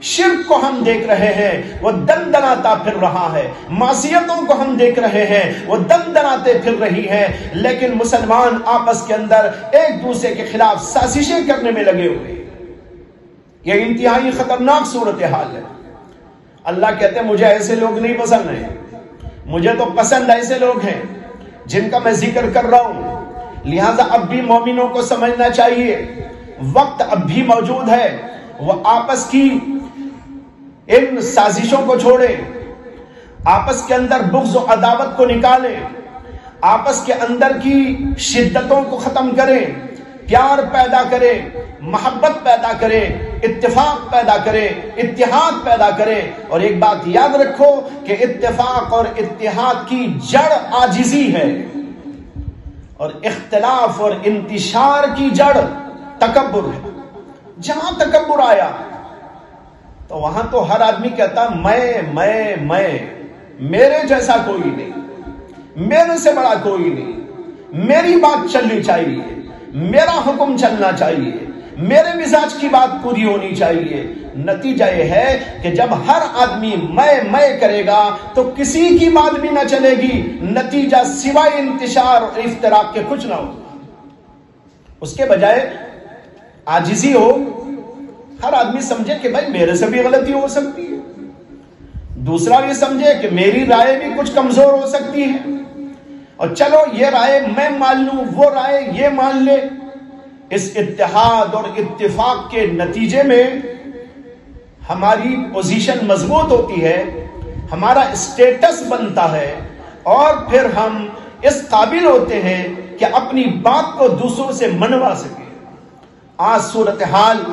شرک کو ہم دیکھ رہے ہیں وہ دندناتا پھر رہا ہے، معصیتوں کو ہم دیکھ رہے ہیں وہ دندناتے پھر رہی ہیں، لیکن مسلمان آپس کے اندر ایک دوسرے کے خلاف سازشیں کرنے میں لگے ہوئے۔ یہ انتہائی خطرناک صورتحال ہے۔ اللہ کہتے ہیں مجھے ایسے لوگ نہیں پسند ہیں، مجھے تو پسند ایسے لوگ ہیں جن کا میں ذکر کر رہا ہوں۔ لہٰذا اب بھی مومنوں کو سمجھنا چاہیے وقت اب بھی موجود ہے، وہ آپس کی ان سازشوں کو چھوڑیں، آپس کے اندر بغض و عداوت کو نکالیں، آپس کے اندر کی شدتوں کو ختم کریں، پیار پیدا کریں، محبت پیدا کریں، اتفاق پیدا کریں، اتحاد پیدا کریں۔ اور ایک بات یاد رکھو کہ اتفاق اور اتحاد کی جڑ عاجزی ہے، اور اختلاف اور انتشار کی جڑ تکبر ہے۔ جہاں تکبر آیا تو وہاں تو ہر آدمی کہتا میں میرے جیسا کوئی نہیں، میرے سے بڑا کوئی نہیں، میری بات چلنی چاہیے، میرا حکم چلنا چاہیے، میرے مزاج کی بات پوری ہونی چاہیے۔ نتیجہ یہ ہے کہ جب ہر آدمی میں کرے گا تو کسی کی بات بھی نہ چلے گی، نتیجہ سوائے انتشار اور افتراق کے کچھ نہ ہو۔ اس کے بجائے عاجزی ہو، ہر آدمی سمجھے کہ بھائی میرے سے بھی غلطی ہو سکتی ہے، دوسرا بھی سمجھے کہ میری رائے بھی کچھ کمزور ہو سکتی ہے، اور چلو یہ رائے میں مان لوں، وہ رائے یہ مان لے۔ اس اتحاد اور اتفاق کے نتیجے میں ہماری پوزیشن مضبوط ہوتی ہے، ہمارا اسٹیٹس بنتا ہے، اور پھر ہم اس قابل ہوتے ہیں کہ اپنی بات کو دوسروں سے منوا سکیں۔ آج صورتحال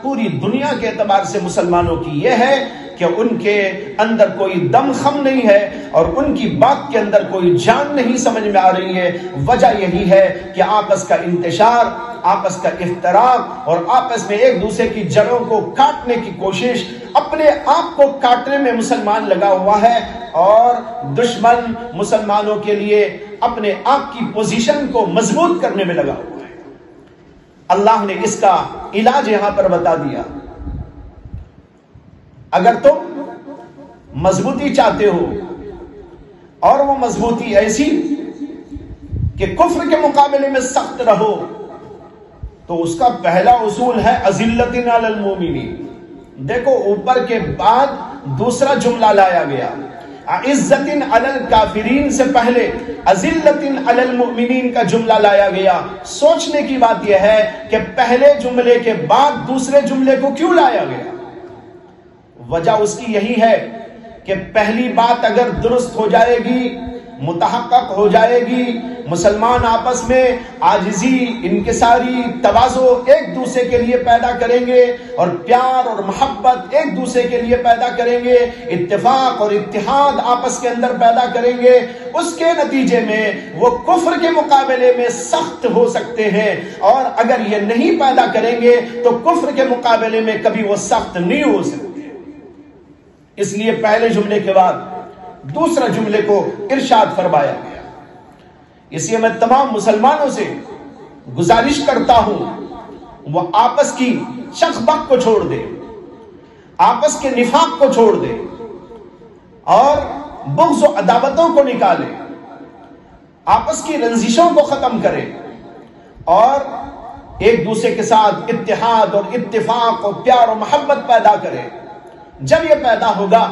پوری دنیا کے اعتبار سے مسلمانوں کی یہ ہے کہ ان کے اندر کوئی دم خم نہیں ہے اور ان کی بات کے اندر کوئی جان نہیں سمجھ میں آ رہی ہے۔ وجہ یہی ہے کہ آپس کا انتشار، آپس کا افتراق اور آپس میں ایک دوسرے کی جڑوں کو کاٹنے کی کوشش، اپنے آپ کو کاٹنے میں مسلمان لگا ہوا ہے، اور دشمن مسلمانوں کے لیے اپنے آپ کی پوزیشن کو مضبوط کرنے میں لگا ہوا ہے۔ اللہ نے اس کا علاج یہاں پر بتا دیا۔ اگر تم مضبوطی چاہتے ہو، اور وہ مضبوطی ایسی کہ کفر کے مقابلے میں سخت رہو، تو اس کا پہلا اصول ہے اذلۃ علی المؤمنین. دیکھو اوپر کے بعد دوسرا جملہ لایا گیا. عزت علی الکافرین سے پہلے اذلۃ علی المؤمنین کا جملہ لایا گیا. سوچنے کی بات یہ ہے کہ پہلے جملے کے بعد دوسرے جملے کو کیوں لایا گیا؟ وجہ اس کی یہی ہے کہ پہلی بات اگر درست ہو جائے گی، متحقق ہو جائے گی، مسلمان آپس میں عاجزی، انکساری، تواضع ایک دوسرے کے لیے پیدا کریں گے اور پیار اور محبت ایک دوسرے کے لیے پیدا کریں گے، اتفاق اور اتحاد آپس کے اندر پیدا کریں گے، اس کے نتیجے میں وہ کفر کے مقابلے میں سخت ہو سکتے ہیں، اور اگر یہ نہیں پیدا کریں گے تو کفر کے مقابلے میں کبھی وہ سخت نہیں ہو سکتے. اس لیے پہلے جملے کے بعد دوسرا جملے کو ارشاد فرمایا گیا. اس لیے میں تمام مسلمانوں سے گزارش کرتا ہوں وہ آپس کی شخ بخ کو چھوڑ دے، آپس کے نفاق کو چھوڑ دے اور بغض و عداوتوں کو نکالے، آپس کی رنجشوں کو ختم کرے اور ایک دوسرے کے ساتھ اتحاد اور اتفاق اور پیار و محبت پیدا کرے. جب یہ پیدا ہوگا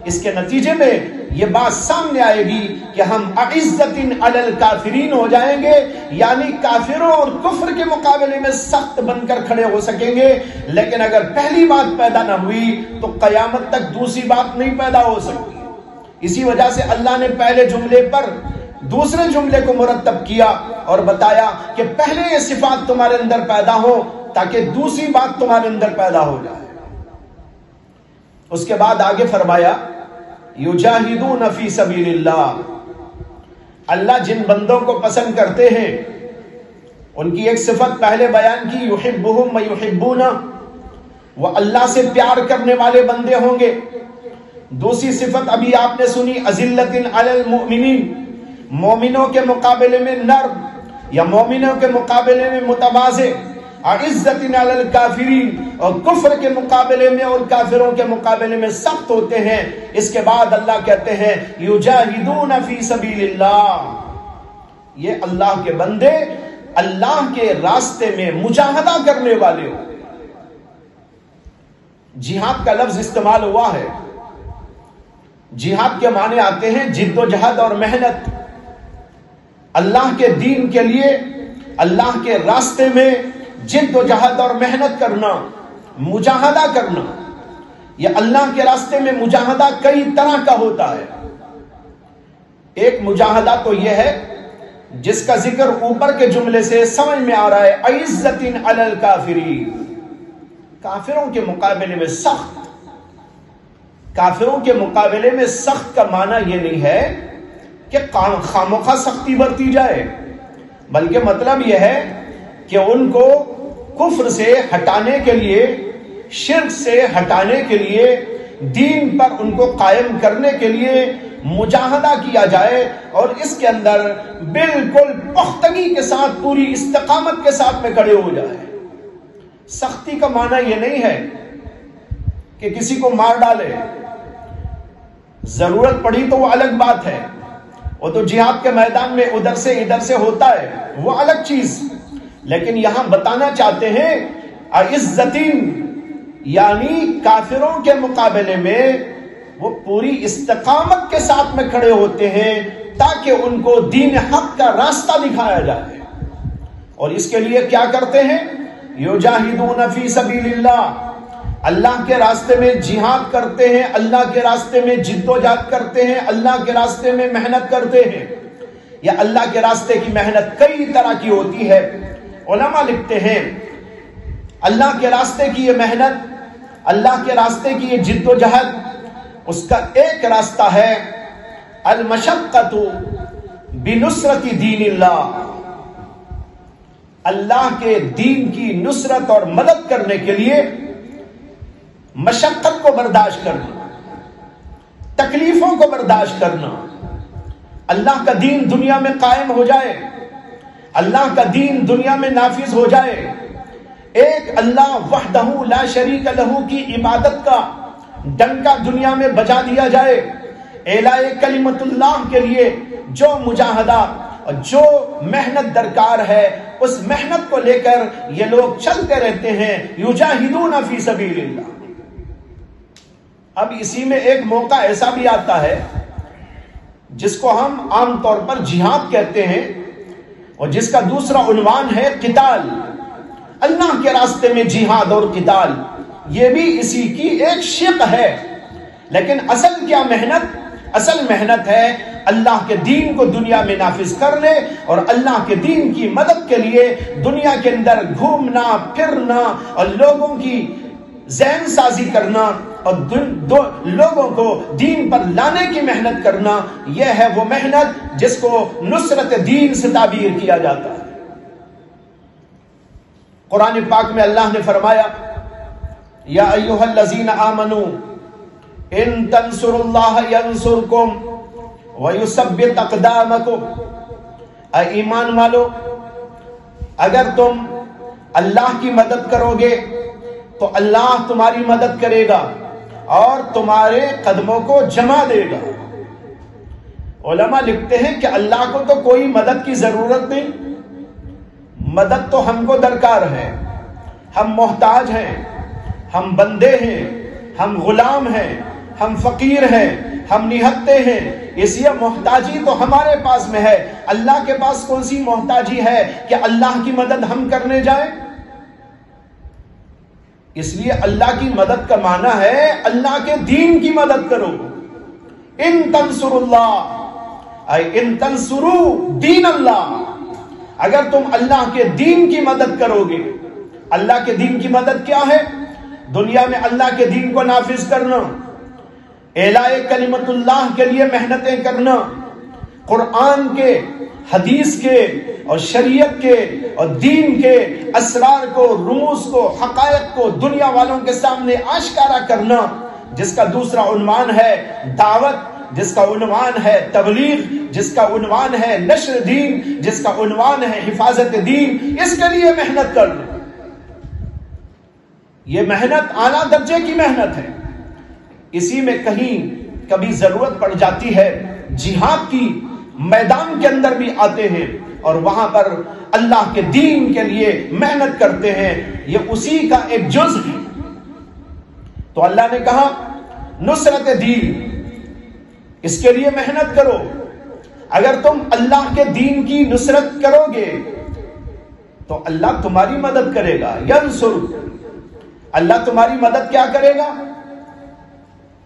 اس کے نتیجے میں یہ بات سامنے آئے گی کہ ہم عزت علی الکافرین ہو جائیں گے، یعنی کافروں اور کفر کے مقابلے میں سخت بن کر کھڑے ہو سکیں گے. لیکن اگر پہلی بات پیدا نہ ہوئی تو قیامت تک دوسری بات نہیں پیدا ہو سکتی. اسی وجہ سے اللہ نے پہلے جملے پر دوسرے جملے کو مرتب کیا اور بتایا کہ پہلے یہ صفات تمہارے اندر پیدا ہو تاکہ دوسری بات تمہارے اندر پیدا ہو جائے. اس کے بعد آگے فرمایا یجاہدون فی سبیل اللہ. اللہ جن بندوں کو پسند کرتے ہیں ان کی ایک صفت پہلے بیان کی، یحبہم و یحبون، وہ اللہ سے پیار کرنے والے بندے ہوں گے. دوسری صفت ابھی آپ نے سنی، اذلۃ علی المؤمنین، مومنوں کے مقابلے میں نرم یا مومنوں کے مقابلے میں متواضع. عزت علی الکافرین، اور کفر کے مقابلے میں اور کافروں کے مقابلے میں سخت ہوتے ہیں. اس کے بعد اللہ کہتے ہیں یجاہدون فی سبیل اللہ، یہ اللہ کے بندے اللہ کے راستے میں مجاہدہ کرنے والے ہو. جہاد کا لفظ استعمال ہوا ہے. جہاد کے معنی آتے ہیں جد و جہد اور محنت، اللہ کے دین کے لیے اللہ کے راستے میں جد و جہد اور محنت کرنا، مجاہدہ کرنا. یہ اللہ کے راستے میں مجاہدہ کئی طرح کا ہوتا ہے. ایک مجاہدہ تو یہ ہے جس کا ذکر اوپر کے جملے سے سمجھ میں آ رہا ہے، عزت علی الکافرین، کافروں کے مقابلے میں سخت. کافروں کے مقابلے میں سخت کا معنی یہ نہیں ہے کہ خامخواہ سختی برتی جائے، بلکہ مطلب یہ ہے کہ ان کو کفر سے ہٹانے کے لیے، شرک سے ہٹانے کے لیے، دین پر ان کو قائم کرنے کے لیے مجاہدہ کیا جائے اور اس کے اندر بالکل پختگی کے ساتھ، پوری استقامت کے ساتھ میں کھڑے ہو جائے. سختی کا معنی یہ نہیں ہے کہ کسی کو مار ڈالے. ضرورت پڑی تو وہ الگ بات ہے، وہ تو جہاد کے میدان میں ادھر سے ادھر سے ہوتا ہے، وہ الگ چیز. لیکن یہاں بتانا چاہتے ہیں عزتین، یعنی کافروں کے مقابلے میں وہ پوری استقامت کے ساتھ میں کھڑے ہوتے ہیں تاکہ ان کو دین حق کا راستہ دکھایا جائے. اور اس کے لیے کیا کرتے ہیں؟ یجاہدون فی سبیل اللہ، اللہ کے راستے میں جہاد کرتے ہیں، اللہ کے راستے میں جد و جہد کرتے ہیں، اللہ کے راستے میں محنت کرتے ہیں. یا اللہ کے راستے کی محنت کئی طرح کی ہوتی ہے. علماء لکھتے ہیں اللہ کے راستے کی یہ محنت، اللہ کے راستے کی یہ جد و جہد، اس کا ایک راستہ ہے المشقۃ بنصرت دین اللہ، اللہ کے دین کی نصرت اور مدد کرنے کے لیے مشقت کو برداشت کرنا، تکلیفوں کو برداشت کرنا. اللہ کا دین دنیا میں قائم ہو جائے، اللہ کا دین دنیا میں نافذ ہو جائے، ایک اللہ وحدہ لا شریک لہ کی عبادت کا ڈنکا دنیا میں بجا دیا جائے. اعلاء کلمت اللہ کے لیے جو مجاہدہ اور جو محنت درکار ہے اس محنت کو لے کر یہ لوگ چلتے رہتے ہیں. یجاہدون فی سبیل اللہ. اب اسی میں ایک موقع ایسا بھی آتا ہے جس کو ہم عام طور پر جہاد کہتے ہیں اور جس کا دوسرا عنوان ہے قتال. اللہ کے راستے میں جہاد اور قتال یہ بھی اسی کی ایک شق ہے. لیکن اصل کیا محنت؟ اصل محنت ہے اللہ کے دین کو دنیا میں نافذ کرنے اور اللہ کے دین کی مدد کے لیے دنیا کے اندر گھومنا پھرنا اور لوگوں کی ذہن سازی کرنا اور لوگوں کو دین پر لانے کی محنت کرنا. یہ ہے وہ محنت جس کو نصرت دین سے تعبیر کیا جاتا ہے. قرآن پاک میں اللہ نے فرمایا یا ایھا الذین آمنوا ان تنصروا اللہ ینصرکم ویثبت اقدامکم. اے ایمان والو، اگر تم اللہ کی مدد کرو گے تو اللہ تمہاری مدد کرے گا اور تمہارے قدموں کو جما دے گا. علماء لکھتے ہیں کہ اللہ کو تو کوئی مدد کی ضرورت نہیں، مدد تو ہم کو درکار ہے. ہم محتاج ہیں، ہم بندے ہیں، ہم غلام ہیں، ہم فقیر ہیں، ہم نہتے ہیں. اس لیے محتاجی تو ہمارے پاس میں ہے. اللہ کے پاس کون سی محتاجی ہے کہ اللہ کی مدد ہم کرنے جائیں؟ اس لیے اللہ کی مدد کا معنی ہے اللہ کے دین کی مدد کرو. ان تنصروا اللہ اے ان تنصروا دین اللہ. اگر تم اللہ کے دین کی مدد کرو گے. اللہ کے دین کی مدد کیا ہے؟ دنیا میں اللہ کے دین کو نافذ کرنا، اعلاء کلمت اللہ کے لیے محنتیں کرنا، قرآن کے، حدیث کے اور شریعت کے اور دین کے اسرار کو، رموز کو، حقائق کو دنیا والوں کے سامنے آشکارا کرنا، جس کا دوسرا عنوان ہے دعوت، جس کا عنوان ہے تبلیغ، جس کا عنوان ہے نشر دین، جس کا عنوان ہے حفاظت دین. اس کے لیے محنت کرنا. یہ محنت اعلیٰ درجے کی محنت ہے. اسی میں کہیں کبھی ضرورت پڑ جاتی ہے جہاد کی، میدان کے اندر بھی آتے ہیں اور وہاں پر اللہ کے دین کے لیے محنت کرتے ہیں. یہ اسی کا ایک جز ہے. تو اللہ نے کہا نصرت دین، اس کے لیے محنت کرو. اگر تم اللہ کے دین کی نصرت کرو گے تو اللہ تمہاری مدد کرے گا. ینصر، اللہ تمہاری مدد کیا کرے گا؟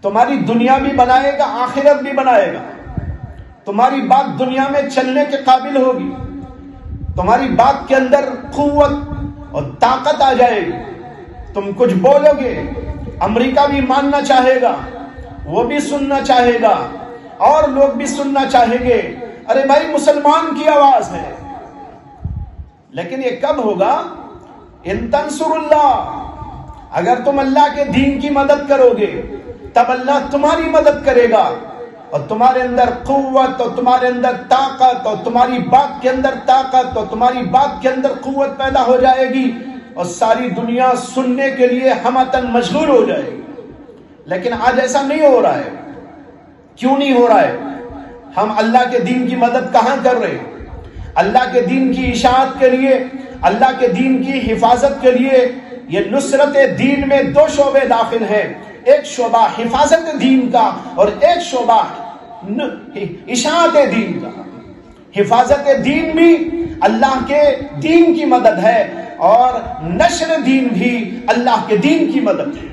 تمہاری دنیا بھی بنائے گا، آخرت بھی بنائے گا. تمہاری بات دنیا میں چلنے کے قابل ہوگی، تمہاری بات کے اندر قوت اور طاقت آ جائے گی. تم کچھ بولو گے، امریکہ بھی ماننا چاہے گا، وہ بھی سننا چاہے گا اور لوگ بھی سننا چاہیں گے. ارے بھائی مسلمان کی آواز ہے. لیکن یہ کب ہوگا؟ ان تنصروا اللہ، اگر تم اللہ کے دین کی مدد کرو گے تب اللہ تمہاری مدد کرے گا اور تمہارے اندر قوت اور تمہارے اندر طاقت اور تمہاری بات کے اندر طاقت اور تمہاری بات کے اندر قوت پیدا ہو جائے گی اور ساری دنیا سننے کے لیے ہمتن مشغول ہو جائے گی. لیکن آج ایسا نہیں ہو رہا ہے. کیوں نہیں ہو رہا ہے؟ ہم اللہ کے دین کی مدد کہاں کر رہے ہیں؟ اللہ کے دین کی اشاعت کے لیے، اللہ کے دین کی حفاظت کے لیے. یہ نصرت دین میں دو شعبے داخل ہیں، ایک شعبہ حفاظت دین کا اور ایک شعبہ اشاعت دین کا. حفاظت دین بھی اللہ کے دین کی مدد ہے اور نشر دین بھی اللہ کے دین کی مدد ہے.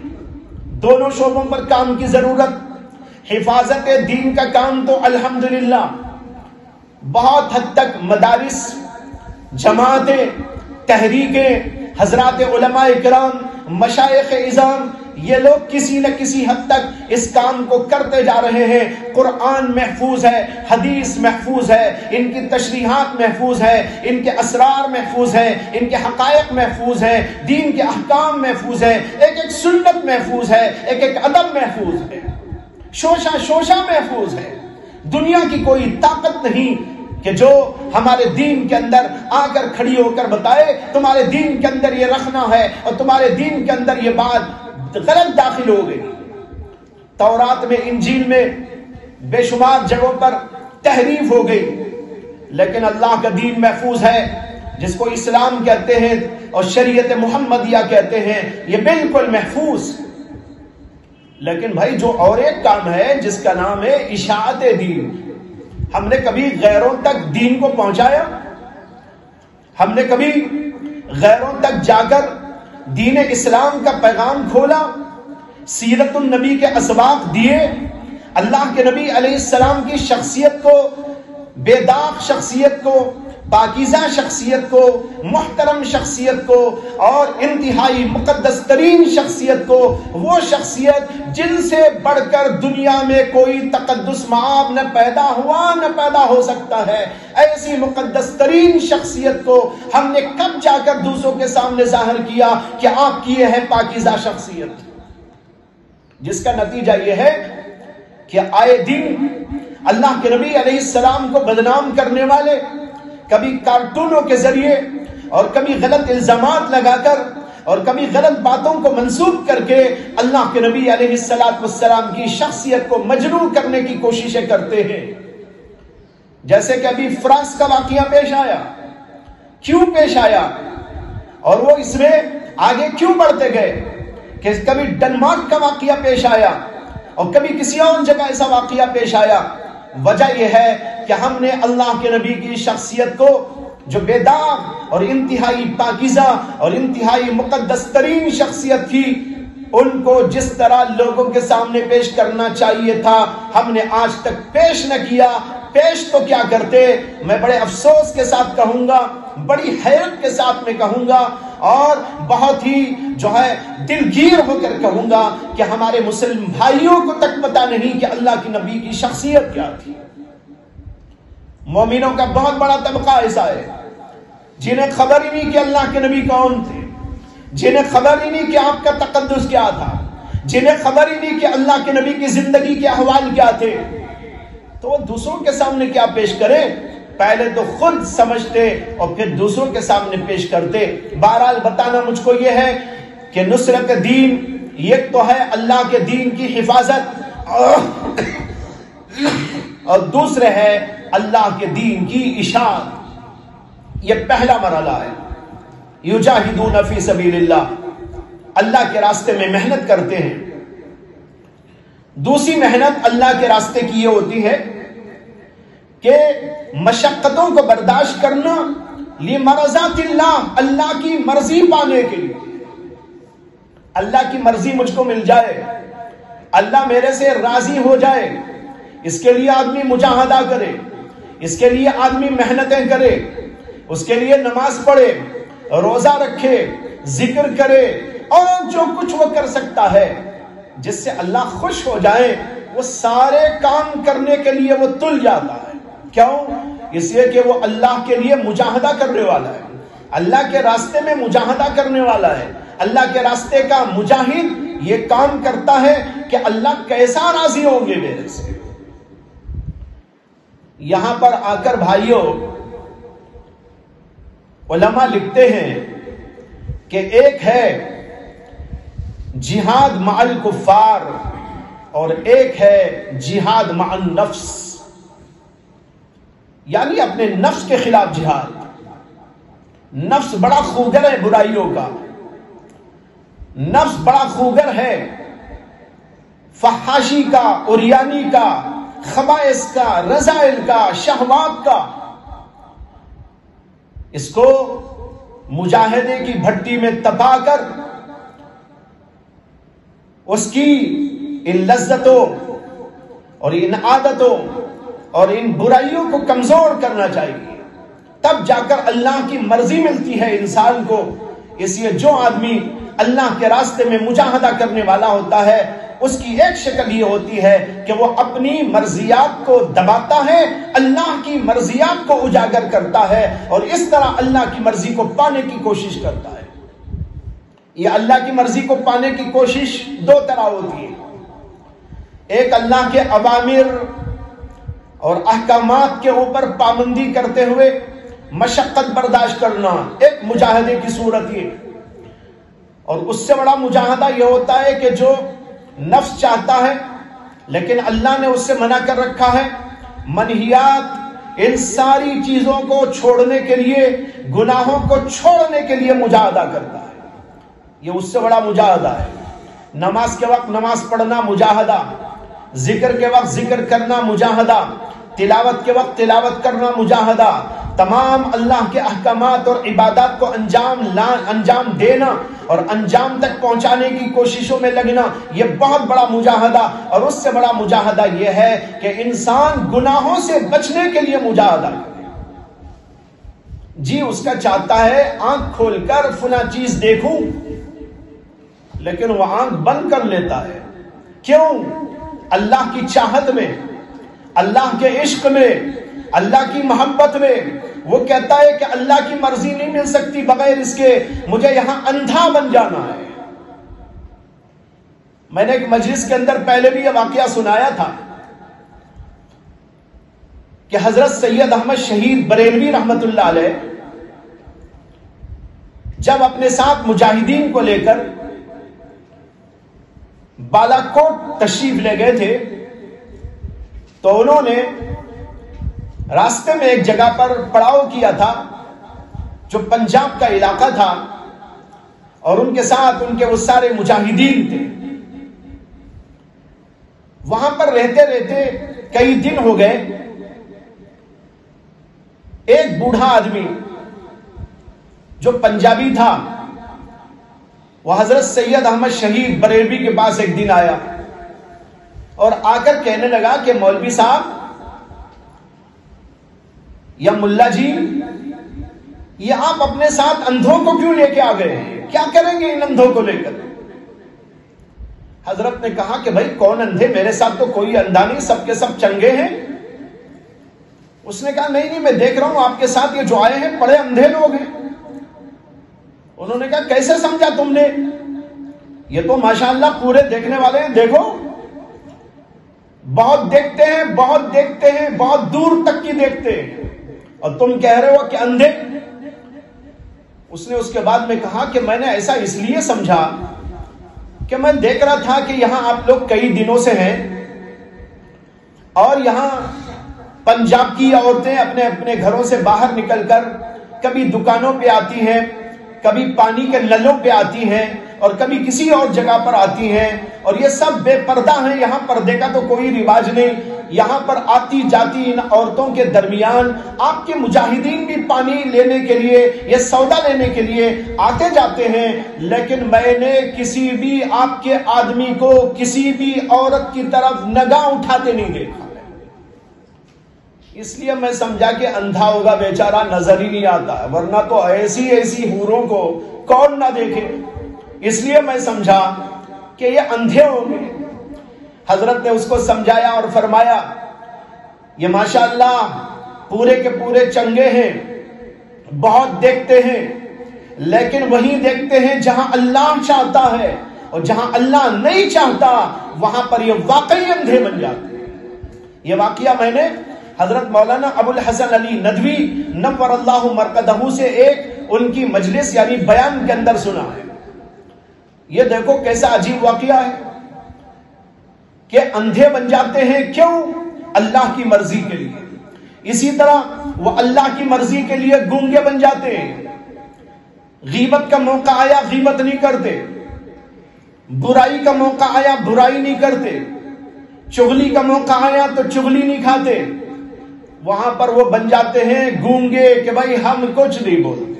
دونوں شعبوں پر کام کی ضرورت. حفاظت دین کا کام تو الحمدللہ بہت حد تک مدارس، جماعتیں، تحریکیں، حضرات علماء کرام، مشائخ اعظام، یہ لوگ کسی نہ کسی حد تک اس کام کو کرتے جا رہے ہیں. قرآن محفوظ ہے، حدیث محفوظ ہے، ان کی تشریحات محفوظ ہے، ان کے اسرار محفوظ ہے، ان کے حقائق محفوظ ہے، دین کے احکام محفوظ ہے، ایک ایک سنت محفوظ ہے، ایک ایک ادب محفوظ ہے، شوشہ شوشہ محفوظ ہے. دنیا کی کوئی طاقت نہیں کہ جو ہمارے دین کے اندر آ کر کھڑی ہو کر بتائے تمہارے دین کے اندر یہ رکھنا ہے اور تمہارے دین کے اندر یہ بات غلط داخل ہو گئی. تورات میں، انجیل میں بے شمار جگہوں پر تحریف ہو گئی. لیکن اللہ کا دین محفوظ ہے، جس کو اسلام کہتے ہیں اور شریعت محمدیہ کہتے ہیں، یہ بالکل محفوظ۔ لیکن بھائی جو اور ایک کام ہے جس کا نام ہے اشاعت دین، ہم نے کبھی غیروں تک دین کو پہنچایا؟ ہم نے کبھی غیروں تک جا کر دین اسلام کا پیغام کھولا؟ سیرت النبی کے اسباق دیے؟ اللہ کے نبی علیہ السلام کی شخصیت کو، بے داغ شخصیت کو، پاکیزہ شخصیت کو، محترم شخصیت کو اور انتہائی مقدس ترین شخصیت کو، وہ شخصیت جن سے بڑھ کر دنیا میں کوئی تقدس مآب نہ پیدا ہوا نہ پیدا ہو سکتا ہے، ایسی مقدس ترین شخصیت کو ہم نے کب جا کر دوسروں کے سامنے ظاہر کیا کہ آپ کی یہ ہے پاکیزہ شخصیت؟ جس کا نتیجہ یہ ہے کہ آئے دن اللہ کے نبی علیہ السلام کو بدنام کرنے والے کبھی کارٹونوں کے ذریعے اور کبھی غلط الزامات لگا کر اور کبھی غلط باتوں کو منسوب کر کے اللہ کے نبی علیہ السلام کی شخصیت کو مجروح کرنے کی کوششیں کرتے ہیں۔ جیسے کہ ابھی فرانس کا واقعہ پیش آیا، کیوں پیش آیا اور وہ اس میں آگے کیوں بڑھتے گئے؟ کہ کبھی ڈنمارک کا واقعہ پیش آیا اور کبھی کسی اور جگہ ایسا واقعہ پیش آیا۔ وجہ یہ ہے کہ ہم نے اللہ کے نبی کی شخصیت کو، جو بے داغ اور انتہائی پاکیزہ اور انتہائی مقدس ترین شخصیت تھی، ان کو جس طرح لوگوں کے سامنے پیش کرنا چاہیے تھا ہم نے آج تک پیش نہ کیا۔ پیش تو کیا کرتے، میں بڑے افسوس کے ساتھ کہوں گا، بڑی حیرت کے ساتھ میں کہوں گا اور بہت ہی جو ہے دلگیر ہو کر کہوں گا کہ ہمارے مسلم بھائیوں کو تک پتہ نہیں کہ اللہ کے نبی کی شخصیت کیا تھی۔ مومنوں کا بہت بڑا طبقہ ایسا ہے جنہیں خبر ہی نہیں کہ اللہ کے نبی کون تھے، جنہیں خبر ہی نہیں کہ آپ کا تقدس کیا تھا، جنہیں خبر ہی نہیں کہ اللہ کے نبی کی زندگی کے احوال کیا تھے، تو وہ دوسروں کے سامنے کیا پیش کریں؟ پہلے تو خود سمجھتے اور پھر دوسروں کے سامنے پیش کرتے۔ بہرحال بتانا مجھ کو یہ ہے کہ نصرت دین یہ تو ہے اللہ کے دین کی حفاظت اور دوسرے ہے اللہ کے دین کی اشاعت۔ یہ پہلا مرحلہ ہے۔ یجاہدون فی سبیل اللہ، اللہ کے راستے میں محنت کرتے ہیں۔ دوسری محنت اللہ کے راستے کی یہ ہوتی ہے کہ مشقتوں کو برداشت کرنا لمرضات اللہ، اللہ کی مرضی پانے کے لیے۔ اللہ کی مرضی مجھ کو مل جائے، اللہ میرے سے راضی ہو جائے، اس کے لیے آدمی مجاہدہ کرے، اس کے لیے آدمی محنتیں کرے، اس کے لیے نماز پڑھے، روزہ رکھے، ذکر کرے اور جو کچھ وہ کر سکتا ہے جس سے اللہ خوش ہو جائے، وہ سارے کام کرنے کے لیے وہ تل جاتا ہے۔ کیوں؟ اس لیے کہ وہ اللہ کے لیے مجاہدہ کرنے والا ہے، اللہ کے راستے میں مجاہدہ کرنے والا ہے۔ اللہ کے راستے کا مجاہد یہ کام کرتا ہے کہ اللہ کیسا راضی ہوں گے میرے سے۔ یہاں پر آ کر بھائیوں علماء لکھتے ہیں کہ ایک ہے جہاد مع الکفار اور ایک ہے جہاد مع النفس، یعنی اپنے نفس کے خلاف جہاد۔ نفس بڑا خوگر ہے برائیوں کا، نفس بڑا خوگر ہے فحاشی کا، عریانی کا، خبائث کا، رذائل کا، شہوات کا۔ اس کو مجاہدے کی بھٹی میں تپا کر اس کی ان لذتوں اور ان عادتوں اور ان برائیوں کو کمزور کرنا چاہیے، تب جا کر اللہ کی مرضی ملتی ہے انسان کو۔ اس لیے جو آدمی اللہ کے راستے میں مجاہدہ کرنے والا ہوتا ہے، اس کی ایک شکل یہ ہوتی ہے کہ وہ اپنی مرضیات کو دباتا ہے، اللہ کی مرضیات کو اجاگر کرتا ہے اور اس طرح اللہ کی مرضی کو پانے کی کوشش کرتا ہے۔ یہ اللہ کی مرضی کو پانے کی کوشش دو طرح ہوتی ہے، ایک اللہ کے اوامر اور احکامات کے اوپر پابندی کرتے ہوئے مشقت برداشت کرنا، ایک مجاہدے کی صورت یہ، اور اس سے بڑا مجاہدہ یہ ہوتا ہے کہ جو نفس چاہتا ہے لیکن اللہ نے اس سے منع کر رکھا ہے، منہیات ان ساری چیزوں کو چھوڑنے کے لیے، گناہوں کو چھوڑنے کے لیے مجاہدہ کرتا ہے. یہ اس سے بڑا مجاہدہ ہے. نماز کے وقت نماز پڑھنا مجاہدہ، ذکر کے وقت ذکر کرنا مجاہدہ، تلاوت کے وقت تلاوت کرنا مجاہدہ، تمام اللہ کے احکامات اور عبادات کو انجام دینا اور انجام تک پہنچانے کی کوششوں میں لگنا، یہ بہت بڑا مجاہدہ. اور اس سے بڑا مجاہدہ یہ ہے کہ انسان گناہوں سے بچنے کے لیے مجاہدہ کرے. جی اس کا چاہتا ہے آنکھ کھول کر فلاں چیز دیکھوں، لیکن وہ آنکھ بند کر لیتا ہے. کیوں؟ اللہ کی چاہت میں، اللہ کے عشق میں، اللہ کی محبت میں. وہ کہتا ہے کہ اللہ کی مرضی نہیں مل سکتی بغیر اس کے، مجھے یہاں اندھا بن جانا ہے. میں نے ایک مجلس کے اندر پہلے بھی یہ واقعہ سنایا تھا کہ حضرت سید احمد شہید بریلوی رحمت اللہ علیہ جب اپنے ساتھ مجاہدین کو لے کر بالا کوٹ تشریف لے گئے تھے تو انہوں نے راستے میں ایک جگہ پر پڑاؤ کیا تھا جو پنجاب کا علاقہ تھا، اور ان کے ساتھ ان کے وہ سارے مجاہدین تھے. وہاں پر رہتے رہتے کئی دن ہو گئے. ایک بوڑھا آدمی جو پنجابی تھا وہ حضرت سید احمد شہید بریلوی کے پاس ایک دن آیا اور آ کر کہنے لگا کہ مولوی صاحب یا ملا جی، یہ آپ اپنے ساتھ اندھوں کو کیوں لے کے آ گئے ہیں؟ کیا کریں گے ان اندھوں کو لے کر؟ حضرت نے کہا کہ بھائی کون اندھے، میرے ساتھ تو کوئی اندھا نہیں، سب کے سب چنگے ہیں. اس نے کہا نہیں میں دیکھ رہا ہوں آپ کے ساتھ یہ جو آئے ہیں بڑے اندھے لوگ ہیں. انہوں نے کہا کیسے سمجھا تم نے؟ یہ تو ماشاءاللہ پورے دیکھنے والے ہیں، دیکھو بہت دیکھتے ہیں، بہت دیکھتے ہیں، بہت دور تک کی دیکھتے ہیں، اور تم کہہ رہے ہو کہ اندھے. اس نے اس کے بعد میں کہا کہ میں نے ایسا اس لیے سمجھا کہ میں دیکھ رہا تھا کہ یہاں آپ لوگ کئی دنوں سے ہیں اور یہاں پنجاب کی عورتیں اپنے اپنے گھروں سے باہر نکل کر کبھی دکانوں پہ آتی ہیں، کبھی پانی کے نلوں پہ آتی ہیں، اور کبھی کسی اور جگہ پر آتی ہیں، اور یہ سب بے پردہ ہیں. یہاں پردے کا تو کوئی رواج نہیں. یہاں پر آتی جاتی ان عورتوں کے درمیان آپ کے مجاہدین بھی پانی لینے کے لیے یا سودا لینے کے لیے آتے جاتے ہیں، لیکن میں نے کسی بھی آپ کے آدمی کو کسی بھی عورت کی طرف نگاہ اٹھاتے نہیں دیکھا. اس لیے میں سمجھا کہ اندھا ہوگا بیچارہ، نظر ہی نہیں آتا ہے، ورنہ تو ایسی ایسی حوروں کو کون نہ دیکھے. اس لیے میں سمجھا کہ یہ اندھے ہوں گے. حضرت نے اس کو سمجھایا اور فرمایا یہ ماشاءاللہ پورے کے پورے چنگے ہیں، بہت دیکھتے ہیں، لیکن وہیں دیکھتے ہیں جہاں اللہ چاہتا ہے، اور جہاں اللہ نہیں چاہتا وہاں پر یہ واقعی اندھے بن جاتے ہیں. یہ واقعہ میں نے حضرت مولانا ابو الحسن علی ندوی نور اللہ مرقدہ سے ایک ان کی مجلس یعنی بیان کے اندر سنا ہے. یہ دیکھو کیسا عجیب واقعہ ہے کہ اندھے بن جاتے ہیں. کیوں؟ اللہ کی مرضی کے لیے. اسی طرح وہ اللہ کی مرضی کے لیے گونگے بن جاتے ہیں. غیبت کا موقع آیا غیبت نہیں کرتے، برائی کا موقع آیا برائی نہیں کرتے، چغلی کا موقع آیا تو چغلی نہیں کھاتے. وہاں پر وہ بن جاتے ہیں گونگے کہ بھائی ہم کچھ نہیں بولتے.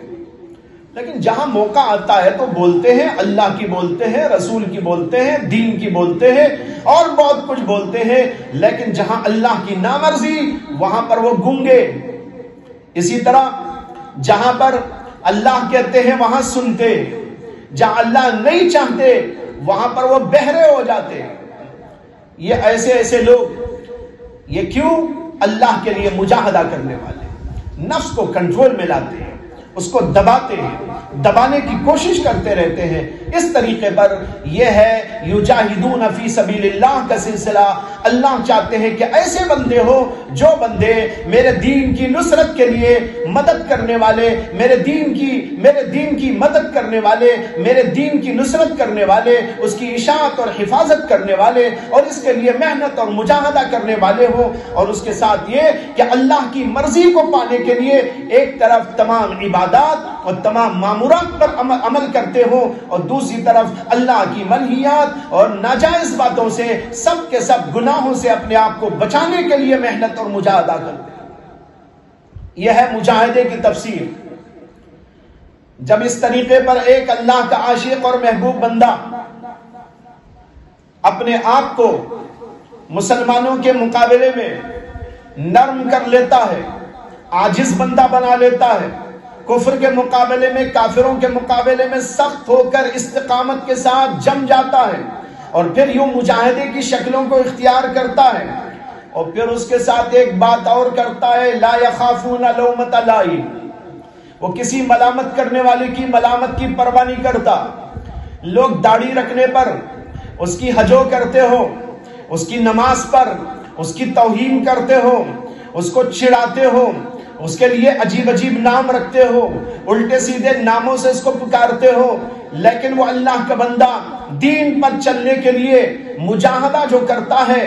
لیکن جہاں موقع آتا ہے تو بولتے ہیں، اللہ کی بولتے ہیں، رسول کی بولتے ہیں، دین کی بولتے ہیں، اور بہت کچھ بولتے ہیں. لیکن جہاں اللہ کی نامرضی وہاں پر وہ گونگے. اسی طرح جہاں پر اللہ کہتے ہیں وہاں سنتے، جہاں اللہ نہیں چاہتے وہاں پر وہ بہرے ہو جاتے. یہ ایسے ایسے لوگ، یہ کیوں؟ اللہ کے لیے مجاہدہ کرنے والے، نفس کو کنٹرول میں لاتے ہیں، اس کو دباتے ہیں، دبانے کی کوشش کرتے رہتے ہیں. اس طریقے پر یہ ہے یجاہدون فی سبیل اللہ کا سلسلہ. اللہ چاہتے ہیں کہ ایسے بندے ہو جو بندے میرے دین کی نصرت کے لیے مدد کرنے والے، میرے دین کی مدد کرنے والے، میرے دین کی نصرت کرنے والے، اس کی اشاعت اور حفاظت کرنے والے اور اس کے لیے محنت اور مجاہدہ کرنے والے ہوں. اور اس کے ساتھ یہ کہ اللہ کی مرضی کو پانے کے لیے ایک طرف تمام عبادات اور تمام مامورات پر عمل کرتے ہوں اور دوسری طرف اللہ کی منہیات اور ناجائز باتوں سے، سب کے سب گناہوں سے اپنے آپ کو بچانے کے لیے محنت اور مجاہدہ کرتے ہیں. یہ ہے مجاہدے کی تفسیر. جب اس طریقے پر ایک اللہ کا عاشق اور محبوب بندہ اپنے آپ کو مسلمانوں کے مقابلے میں نرم کر لیتا ہے، عاجز بندہ بنا لیتا ہے، کفر کے مقابلے میں، کافروں کے مقابلے میں سخت ہو کر استقامت کے ساتھ جم جاتا ہے اور پھر یوں مجاہدے کی شکلوں کو اختیار کرتا ہے اور پھر اس کے ساتھ ایک بات اور کرتا ہے، لا یخافون لومۃ لائم. وہ کسی ملامت کرنے والے کی ملامت کی پرواہ نہیں کرتا. لوگ داڑھی رکھنے پر اس کی ہجو کرتے ہو، اس کی نماز پر اس کی توہین کرتے ہو، اس کو چھڑاتے ہو، اس کے لیے عجیب عجیب نام رکھتے ہو، الٹے سیدھے ناموں سے اس کو پکارتے ہو، لیکن وہ اللہ کا بندہ دین پر چلنے کے لیے مجاہدہ جو کرتا ہے،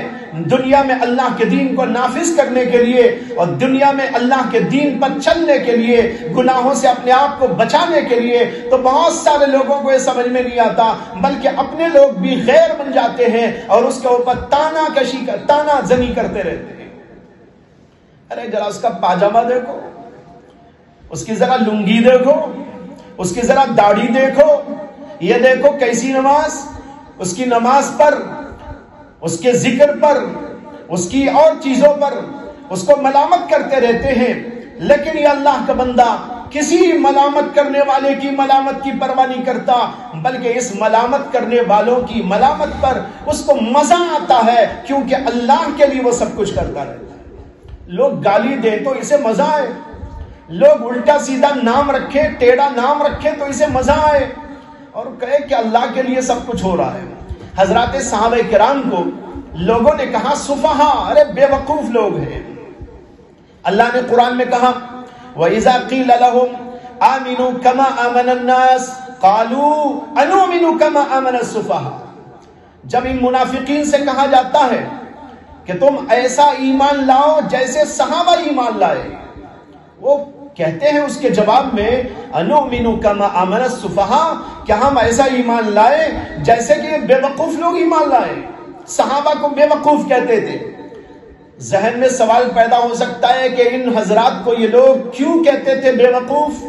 دنیا میں اللہ کے دین کو نافذ کرنے کے لیے اور دنیا میں اللہ کے دین پر چلنے کے لیے، گناہوں سے اپنے آپ کو بچانے کے لیے، تو بہت سارے لوگوں کو یہ سمجھ میں نہیں آتا، بلکہ اپنے لوگ بھی غیر بن جاتے ہیں اور اس کے اوپر تانا زنی کرتے رہتے ہیں. ارے ذرا اس کا پاجامہ دیکھو، اس کی ذرا لنگی دیکھو، اس کی ذرا داڑھی دیکھو، یہ دیکھو کیسی نماز، اس کی نماز پر، اس کے ذکر پر، اس کی اور چیزوں پر اس کو ملامت کرتے رہتے ہیں. لیکن یہ اللہ کا بندہ کسی ملامت کرنے والے کی ملامت کی پرواہ نہیں کرتا، بلکہ اس ملامت کرنے والوں کی ملامت پر اس کو مزہ آتا ہے، کیونکہ اللہ کے لیے وہ سب کچھ کرتا رہتا ہے. لوگ گالی دیں تو اسے مزہ آئے، لوگ الٹا سیدھا نام رکھے، ٹیڑھا نام رکھے تو اسے مزہ آئے، اور کہے کہ اللہ کے لیے سب کچھ ہو رہا ہے. حضرات صحابہ کرام کو لوگوں نے کہا سفہا، ارے بے وقوف لوگ ہیں. اللہ نے قرآن میں کہا وَإِذَا قِيلَ لَهُمْ آمِنُوا كَمَا آمَنَ النَّاسِ قَالُوا أَنُؤْمِنُ كَمَا آمَنَ السُّفَهَاءُ. جب ان منافقین سے کہا جاتا ہے کہ تم ایسا ایمان لاؤ جیسے صحابہ ایمان لائے، وہ کہتے ہیں اس کے جواب میں انؤمن کما آمن السفہاء، کیا ہم ایسا ایمان لائے جیسے کہ یہ بے وقوف لوگ ایمان لائے. صحابہ کو بے وقوف کہتے تھے. ذہن میں سوال پیدا ہو سکتا ہے کہ ان حضرات کو یہ لوگ کیوں کہتے تھے بے وقوف؟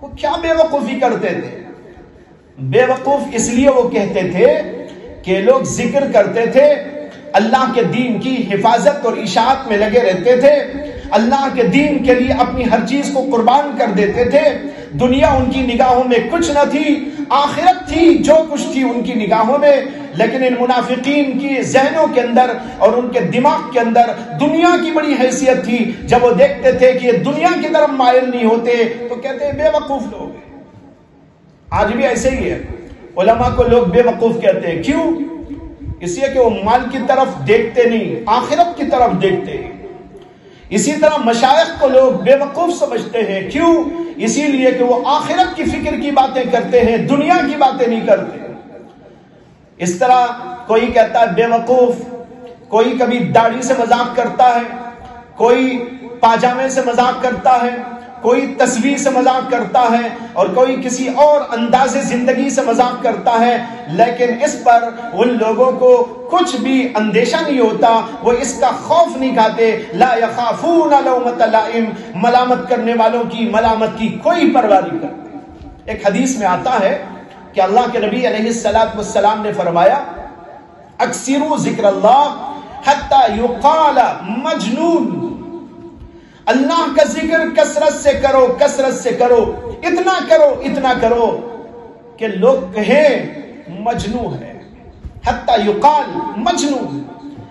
وہ کیا بے وقوفی کرتے تھے؟ بے وقوف اس لیے وہ کہتے تھے کہ لوگ ذکر کرتے تھے، اللہ کے دین کی حفاظت اور اشاعت میں لگے رہتے تھے، اللہ کے دین کے لیے اپنی ہر چیز کو قربان کر دیتے تھے. دنیا ان کی نگاہوں میں کچھ نہ تھی، آخرت تھی جو کچھ تھی ان کی نگاہوں میں. لیکن ان منافقین کی ذہنوں کے اندر اور ان کے دماغ کے اندر دنیا کی بڑی حیثیت تھی. جب وہ دیکھتے تھے کہ یہ دنیا کی طرف مائل نہیں ہوتے تو کہتے ہیں بے وقوف لوگ. آج بھی ایسے ہی ہے، علماء کو لوگ بے وقوف کہتے ہیں. کیوں؟ اس لیے کہ وہ مال کی طرف دیکھتے نہیں، آخرت کی طرف دیکھتے ہیں. اسی طرح مشائخ کو لوگ بے وقوف سمجھتے ہیں. کیوں؟ اسی لیے کہ وہ آخرت کی فکر کی باتیں کرتے ہیں، دنیا کی باتیں نہیں کرتے. اس طرح کوئی کہتا ہے بے وقوف، کوئی کبھی داڑھی سے مذاق کرتا ہے، کوئی پاجامے سے مذاق کرتا ہے، کوئی تصویر سے مذاق کرتا ہے اور کوئی کسی اور انداز زندگی سے مذاق کرتا ہے. لیکن اس پر ان لوگوں کو کچھ بھی اندیشہ نہیں ہوتا، وہ اس کا خوف نہیں کھاتے. لا یخافون لومۃ لائم، ملامت کرنے والوں کی ملامت کی کوئی پرواہ نہیں کرتے. ایک حدیث میں آتا ہے کہ اللہ کے نبی علیہ الصلوۃ والسلام نے فرمایا اکثروا ذکر اللہ حتی یقال مجنون. اللہ کا ذکر کثرت سے کرو، کثرت سے کرو، اتنا کرو کہ لوگ کہیں مجنون ہے. حتی یقال مجنون.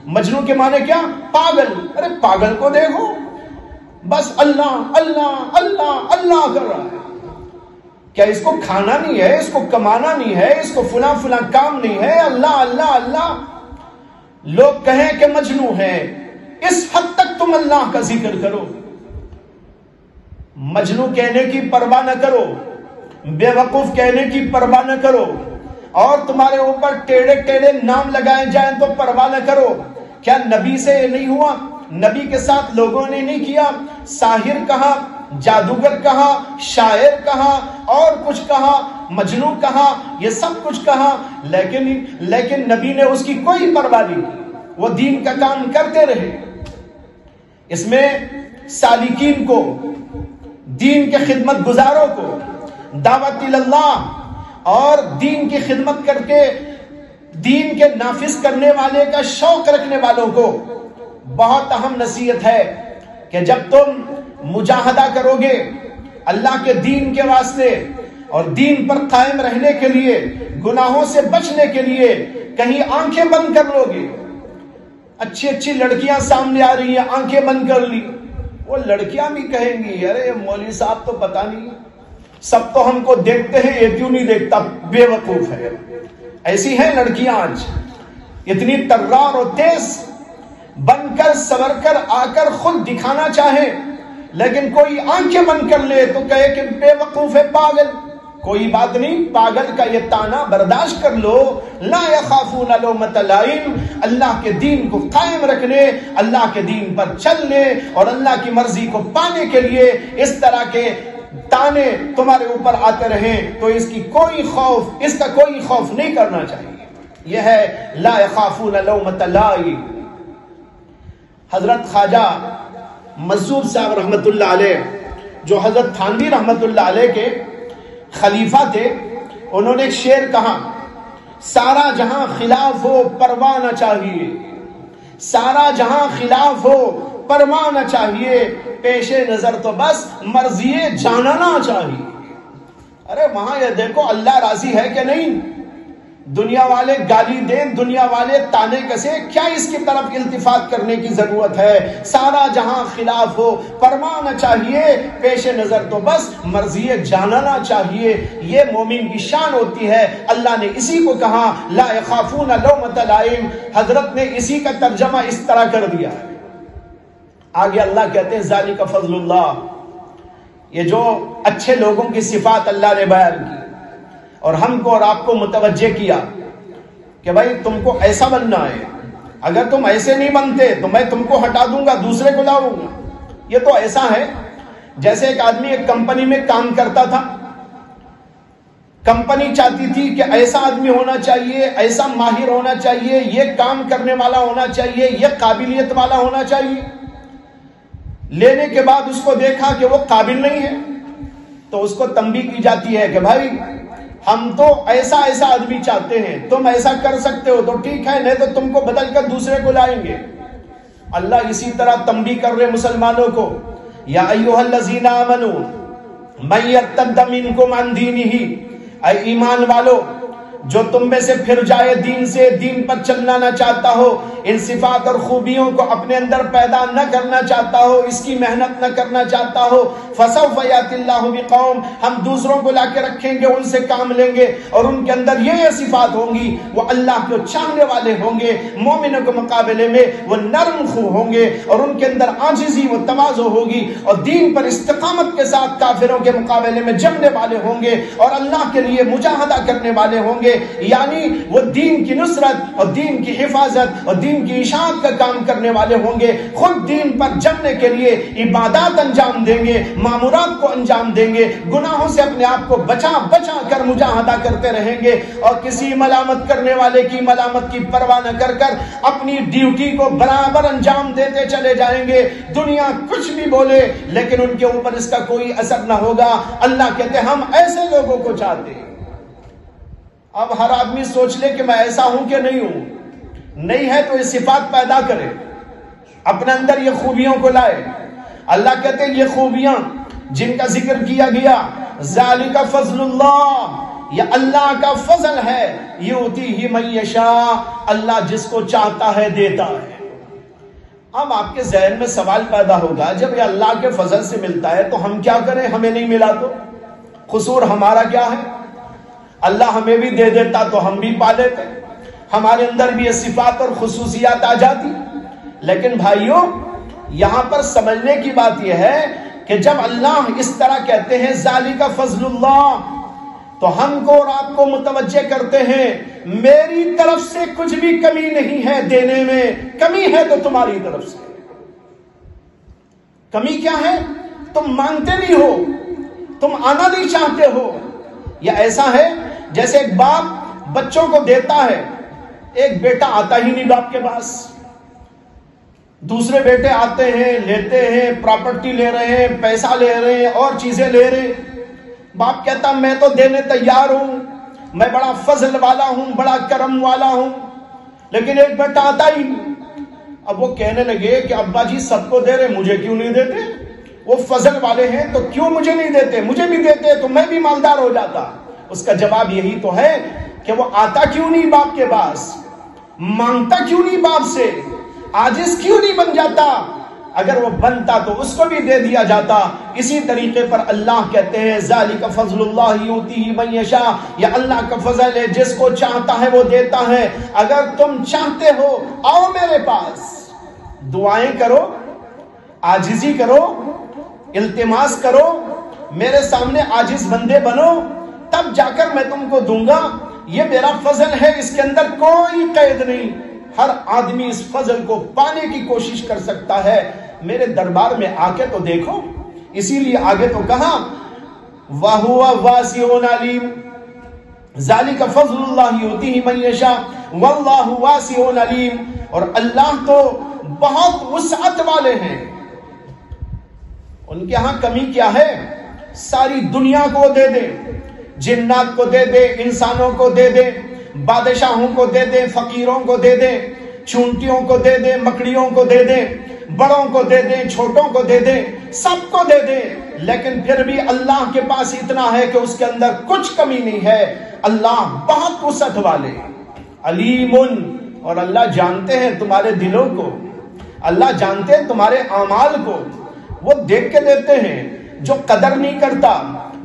مجنون کے معنی کیا؟ پاگل. ارے پاگل کو دیکھو، بس اللہ اللہ اللہ اللہ کر رہا ہے. کیا اس کو کھانا نہیں ہے، اس کو کمانا نہیں ہے، اس کو فلاں فلاں کام نہیں ہے؟ اللہ اللہ اللہ لوگ کہیں کہ مجنوں ہے، اس حد تک تم اللہ کا ذکر کرو۔ مجنوں کہنے کی پرواہ نہ کرو، بے وقوف کہنے کی پرواہ نہ کرو، اور تمہارے اوپر ٹیڑے ٹیڑے نام لگائے جائیں تو پرواہ نہ کرو۔ کیا نبی سے یہ نہیں ہوا؟ نبی کے ساتھ لوگوں نے نہیں کیا؟ ساحر کہا، جادوگر کہا، شاعر کہا، اور کچھ کہا، مجنوں کہا، یہ سب کچھ کہا، لیکن نبی نے اس کی کوئی پرواہ نہیں کی، وہ دین کا کام کرتے رہے۔ اس میں سالکین کو، دین کے خدمت گزاروں کو، دعوت اللہ اور دین کی خدمت کر کے دین کے نافذ کرنے والے کا شوق رکھنے والوں کو بہت اہم نصیحت ہے کہ جب تم مجاہدہ کرو گے اللہ کے دین کے واسطے اور دین پر قائم رہنے کے لیے، گناہوں سے بچنے کے لیے، کہیں آنکھیں بند کر لو گے، اچھی اچھی لڑکیاں سامنے آ رہی ہیں، آنکھیں بند کر لی، وہ لڑکیاں بھی کہیں گی ارے مولوی صاحب تو پتہ نہیں، سب تو ہم کو دیکھتے ہیں، یہ کیوں نہیں دیکھتا، بے وقوف ہے۔ ایسی ہیں لڑکیاں آج، اتنی طرار اور تیز، بن کر سور کر آ کر خود دکھانا چاہے، لیکن کوئی آنکھیں بند کر لے تو کہے کہ بے وقوف ہے، پاگل۔ کوئی بات نہیں، پاگل کا یہ طعنہ برداشت کر لو۔ لا یخافون لومۃ لائم، اللہ کے دین کو قائم رکھنے، اللہ کے دین پر چلنے اور اللہ کی مرضی کو پانے کے لیے اس طرح کے تانے تمہارے اوپر آتے رہیں تو اس کا کوئی خوف نہیں کرنا چاہیے۔ یہ ہے لا یخافون لومۃ لائم۔ حضرت خواجہ مسعود صاحب رحمت اللہ علیہ، جو حضرت تھانوی رحمت اللہ علیہ کے خلیفہ تھے، انہوں نے ایک شعر کہا، سارا جہاں خلاف ہو پرواہ نہ چاہیے، سارا جہاں خلاف ہو پرواہ نہ چاہیے، پیش نظر تو بس مرضی جاننا چاہیے۔ ارے وہاں یہ دیکھو اللہ راضی ہے کہ نہیں، دنیا والے گالی دیں، دنیا والے تانے کسے، کیا اس کی طرف التفات کرنے کی ضرورت ہے؟ سارا جہاں خلاف ہو پرواہ نہ چاہیے، پیش نظر تو بس مرضی جاننا چاہیے۔ یہ مومن کی شان ہوتی ہے۔ اللہ نے اسی کو کہا لا یخافون لومۃ لائم، حضرت نے اسی کا ترجمہ اس طرح کر دیا۔ آگے اللہ کہتے ہیں ذالک فضل اللہ، یہ جو اچھے لوگوں کی صفات اللہ نے بیان کی اور ہم کو اور آپ کو متوجہ کیا کہ بھائی تم کو ایسا بننا ہے، اگر تم ایسے نہیں بنتے تو میں تم کو ہٹا دوں گا، دوسرے کو لاؤں گا۔ یہ تو ایسا ہے جیسے ایک آدمی ایک کمپنی میں کام کرتا تھا، کمپنی چاہتی تھی کہ ایسا آدمی ہونا چاہیے، ایسا ماہر ہونا چاہیے، یہ کام کرنے والا ہونا چاہیے، یہ قابلیت والا ہونا چاہیے۔ لینے کے بعد اس کو دیکھا کہ وہ قابل نہیں ہے تو اس کو تنبیہ کی جاتی ہے کہ بھائی ہم تو ایسا آدمی چاہتے ہیں، تم ایسا کر سکتے ہو تو ٹھیک ہے، نہیں تو تم کو بدل کر دوسرے کو لائیں گے۔ اللہ اسی طرح تنبیہ کر رہے مسلمانوں کو، یا ایھا الذین آمنوا من یرتد منکم عن دینہ، اے ایمان والو جو تم میں سے پھر جائے دین سے، دین پر چلنا نہ چاہتا ہو، ان صفات اور خوبیوں کو اپنے اندر پیدا نہ کرنا چاہتا ہو، اس کی محنت نہ کرنا چاہتا ہو، فسوف یأتی اللہ بقوم، ہم دوسروں کو لا کے رکھیں گے، ان سے کام لیں گے اور ان کے اندر یہ صفات ہوں گی، وہ اللہ کو چاہنے والے ہوں گے، مومنوں کے مقابلے میں وہ نرم خو ہوں گے اور ان کے اندر عاجزی و تواضع ہوگی اور دین پر استقامت کے ساتھ کافروں کے مقابلے میں جمنے والے ہوں گے اور اللہ کے لیے مجاہدہ کرنے والے ہوں گے، یعنی وہ دین کی نصرت اور دین کی حفاظت اور دین کی اشاعت کا کام کرنے والے ہوں گے، خود دین پر جمنے کے لیے عبادات انجام دیں گے، معمورات کو انجام دیں گے، گناہوں سے اپنے آپ کو بچا کر مجاہدہ کرتے رہیں گے اور کسی ملامت کرنے والے کی ملامت کی پرواہ نہ کر اپنی ڈیوٹی کو برابر انجام دیتے چلے جائیں گے۔ دنیا کچھ بھی بولے لیکن ان کے اوپر اس کا کوئی اثر نہ ہوگا۔ اللہ کہتے ہیں ہم ایسے لوگوں کو چاہتے ہیں۔ اب ہر آدمی سوچ لے کہ میں ایسا ہوں کہ نہیں ہوں، نہیں ہے تو یہ صفات پیدا کرے، اپنے اندر یہ خوبیوں کو لائے۔ اللہ کہتے ہیں یہ خوبیاں جن کا ذکر کیا گیا، ذالک فضل اللہ، یہ اللہ کا فضل ہے، یؤتیہ من یشاء، اللہ جس کو چاہتا ہے دیتا ہے۔ اب آپ کے ذہن میں سوال پیدا ہوگا جب یہ اللہ کے فضل سے ملتا ہے تو ہم کیا کریں، ہمیں نہیں ملا تو؟ قصور ہمارا کیا ہے؟ اللہ ہمیں بھی دے دیتا تو ہم بھی پا لیتے، ہمارے اندر بھی یہ صفات اور خصوصیات آ جاتی۔ لیکن بھائیوں یہاں پر سمجھنے کی بات یہ ہے کہ جب اللہ اس طرح کہتے ہیں ذالک فضل اللہ، تو ہم کو اور آپ کو متوجہ کرتے ہیں میری طرف سے کچھ بھی کمی نہیں ہے دینے میں، کمی ہے تو تمہاری طرف سے۔ کمی کیا ہے؟ تم مانگتے نہیں ہو، تم آنا نہیں چاہتے ہو۔ یہ ایسا ہے جیسے ایک باپ بچوں کو دیتا ہے، ایک بیٹا آتا ہی نہیں باپ کے پاس، دوسرے بیٹے آتے ہیں، لیتے ہیں، پراپرٹی لے رہے ہیں، پیسہ لے رہے ہیں، اور چیزیں لے رہے ہیں۔ باپ کہتا میں تو دینے تیار ہوں، میں بڑا فضل والا ہوں، بڑا کرم والا ہوں، لیکن ایک بیٹا آتا ہی نہیں۔ اب وہ کہنے لگے کہ ابا جی سب کو دے رہے، مجھے کیوں نہیں دیتے؟ وہ فضل والے ہیں تو کیوں مجھے نہیں دیتے؟ مجھے بھی دیتے تو میں بھی مالدار ہو جاتا۔ اس کا جواب یہی تو ہے کہ وہ آتا کیوں نہیں باپ کے پاس، مانگتا کیوں نہیں باپ سے، عاجز کیوں نہیں بن جاتا؟ اگر وہ بنتا تو اس کو بھی دے دیا جاتا۔ اسی طریقے پر اللہ کہتے ہیں ذالک فضل اللہ یؤتیہ من یشاء، یہ اللہ کا فضل ہے، جس کو چاہتا ہے وہ دیتا ہے۔ اگر تم چاہتے ہو آؤ میرے پاس، دعائیں کرو، عاجزی کرو، التماس کرو، میرے سامنے عاجز بندے بنو، تب جا کر میں تم کو دوں گا۔ یہ میرا فضل ہے، اس کے اندر کوئی قید نہیں، ہر آدمی اس فضل کو پانے کی کوشش کر سکتا ہے۔ میرے دربار میں آ کے تو دیکھو۔ اسی لیے آگے تو کہا وَهُوَ وَاسِعٌ عَلِيمٌ، ذَلِكَ فَضْلُ اللَّهِ يُؤْتِيهِ مَن يَشَاءُ وَاللَّهُ وَاسِعٌ عَلِيمٌ، اور اللہ تو بہت وسعت والے ہیں۔ ان کے ہاں کمی کیا ہے؟ ساری دنیا کو دے دے، جنات کو دے دے، انسانوں کو دے دے، بادشاہوں کو دے دے، فقیروں کو دے دے، چونٹیوں کو دے دے، مکڑیوں کو دے دے، بڑوں کو دے دے، چھوٹوں کو دے دے، سب کو دے دے، لیکن پھر بھی اللہ کے پاس اتنا ہے کہ اس کے اندر کچھ کمی نہیں ہے۔ اللہ بہت وسعت والے، علیم، اور اللہ جانتے ہیں تمہارے دلوں کو، اللہ جانتے ہیں تمہارے اعمال کو، وہ دیکھ کے دیتے ہیں۔ جو قدر نہیں کرتا،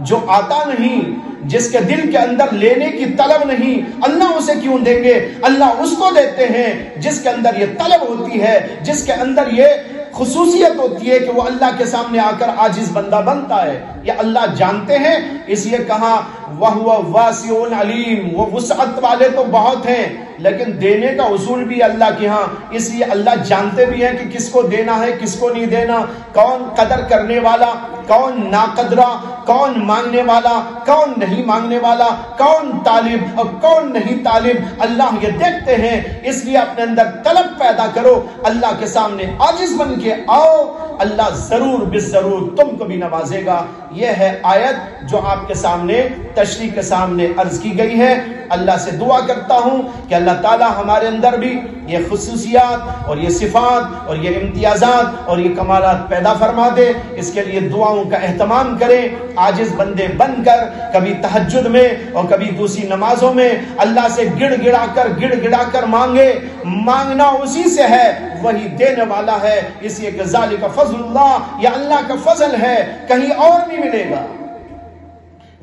جو آتا نہیں، جس کے دل کے اندر لینے کی طلب نہیں، اللہ اسے کیوں دیں گے؟ اللہ اس کو دیتے ہیں جس کے اندر یہ طلب ہوتی ہے، جس کے اندر یہ خصوصیت ہوتی ہے کہ وہ اللہ کے سامنے آ کر عاجز بندہ بنتا ہے۔ یہ اللہ جانتے ہیں، اس لیے کہا وَهُوَ وَاسِعٌ عَلِيمٌ، وہ وسعت والے تو بہت ہیں، لیکن دینے کا اصول بھی اللہ کے ہاں، اس لیے اللہ جانتے بھی ہیں کہ کس کو دینا ہے، کس کو نہیں دینا، کون قدر کرنے والا، کون ناقدرہ، کون مانگنے والا، کون نہیں مانگنے والا، کون طالب اور کون نہیں طالب، اللہ یہ دیکھتے ہیں۔ اس لیے اپنے اندر طلب پیدا کرو، اللہ کے سامنے عاجز بن کے آؤ، اللہ ضرور بالضرور تم کو بھی نوازے گا۔ یہ ہے آیت جو آپ کے سامنے تشریح کے سامنے عرض کی گئی ہے۔ اللہ سے دعا کرتا ہوں کہ اللہ تعالی ہمارے اندر بھی یہ خصوصیات اور یہ صفات اور یہ امتیازات اور یہ کمالات پیدا فرما دے۔ اس کے لیے دعاؤں کا اہتمام کریں، عاجز بندے بن کر کبھی تہجد میں اور کبھی دوسری نمازوں میں اللہ سے گڑ گڑا کر مانگے۔ مانگنا اسی سے ہے، وہی دینے والا ہے۔ اس لیے کہ ذالک فضل اللہ، یہ اللہ کا فضل ہے، کہیں اور نہیں ملے گا۔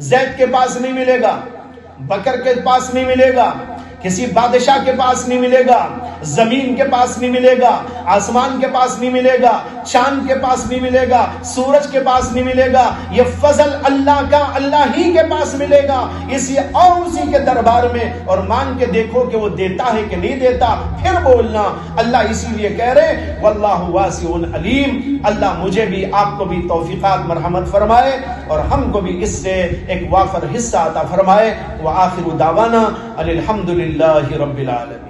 زید کے پاس نہیں ملے گا، بکر کے پاس نہیں ملے گا، کسی بادشاہ کے پاس نہیں ملے گا، زمین کے پاس نہیں ملے گا، آسمان کے پاس نہیں ملے گا، چاند کے پاس نہیں ملے گا، سورج کے پاس نہیں ملے گا۔ یہ فضل اللہ کا اللہ ہی کے پاس ملے گا۔ اسی اور اسی کے دربار میں اور مان کے دیکھو کہ وہ دیتا ہے کہ نہیں دیتا، پھر بولنا۔ اللہ اسی لیے کہہ رہے واللہ واسع علیم۔ اللہ مجھے بھی آپ کو بھی توفیقات مرحمت فرمائے اور ہم کو بھی اس سے ایک وافر حصہ عطا فرمائے۔ وآخر دعوانا الحمدللہ رب العالمین۔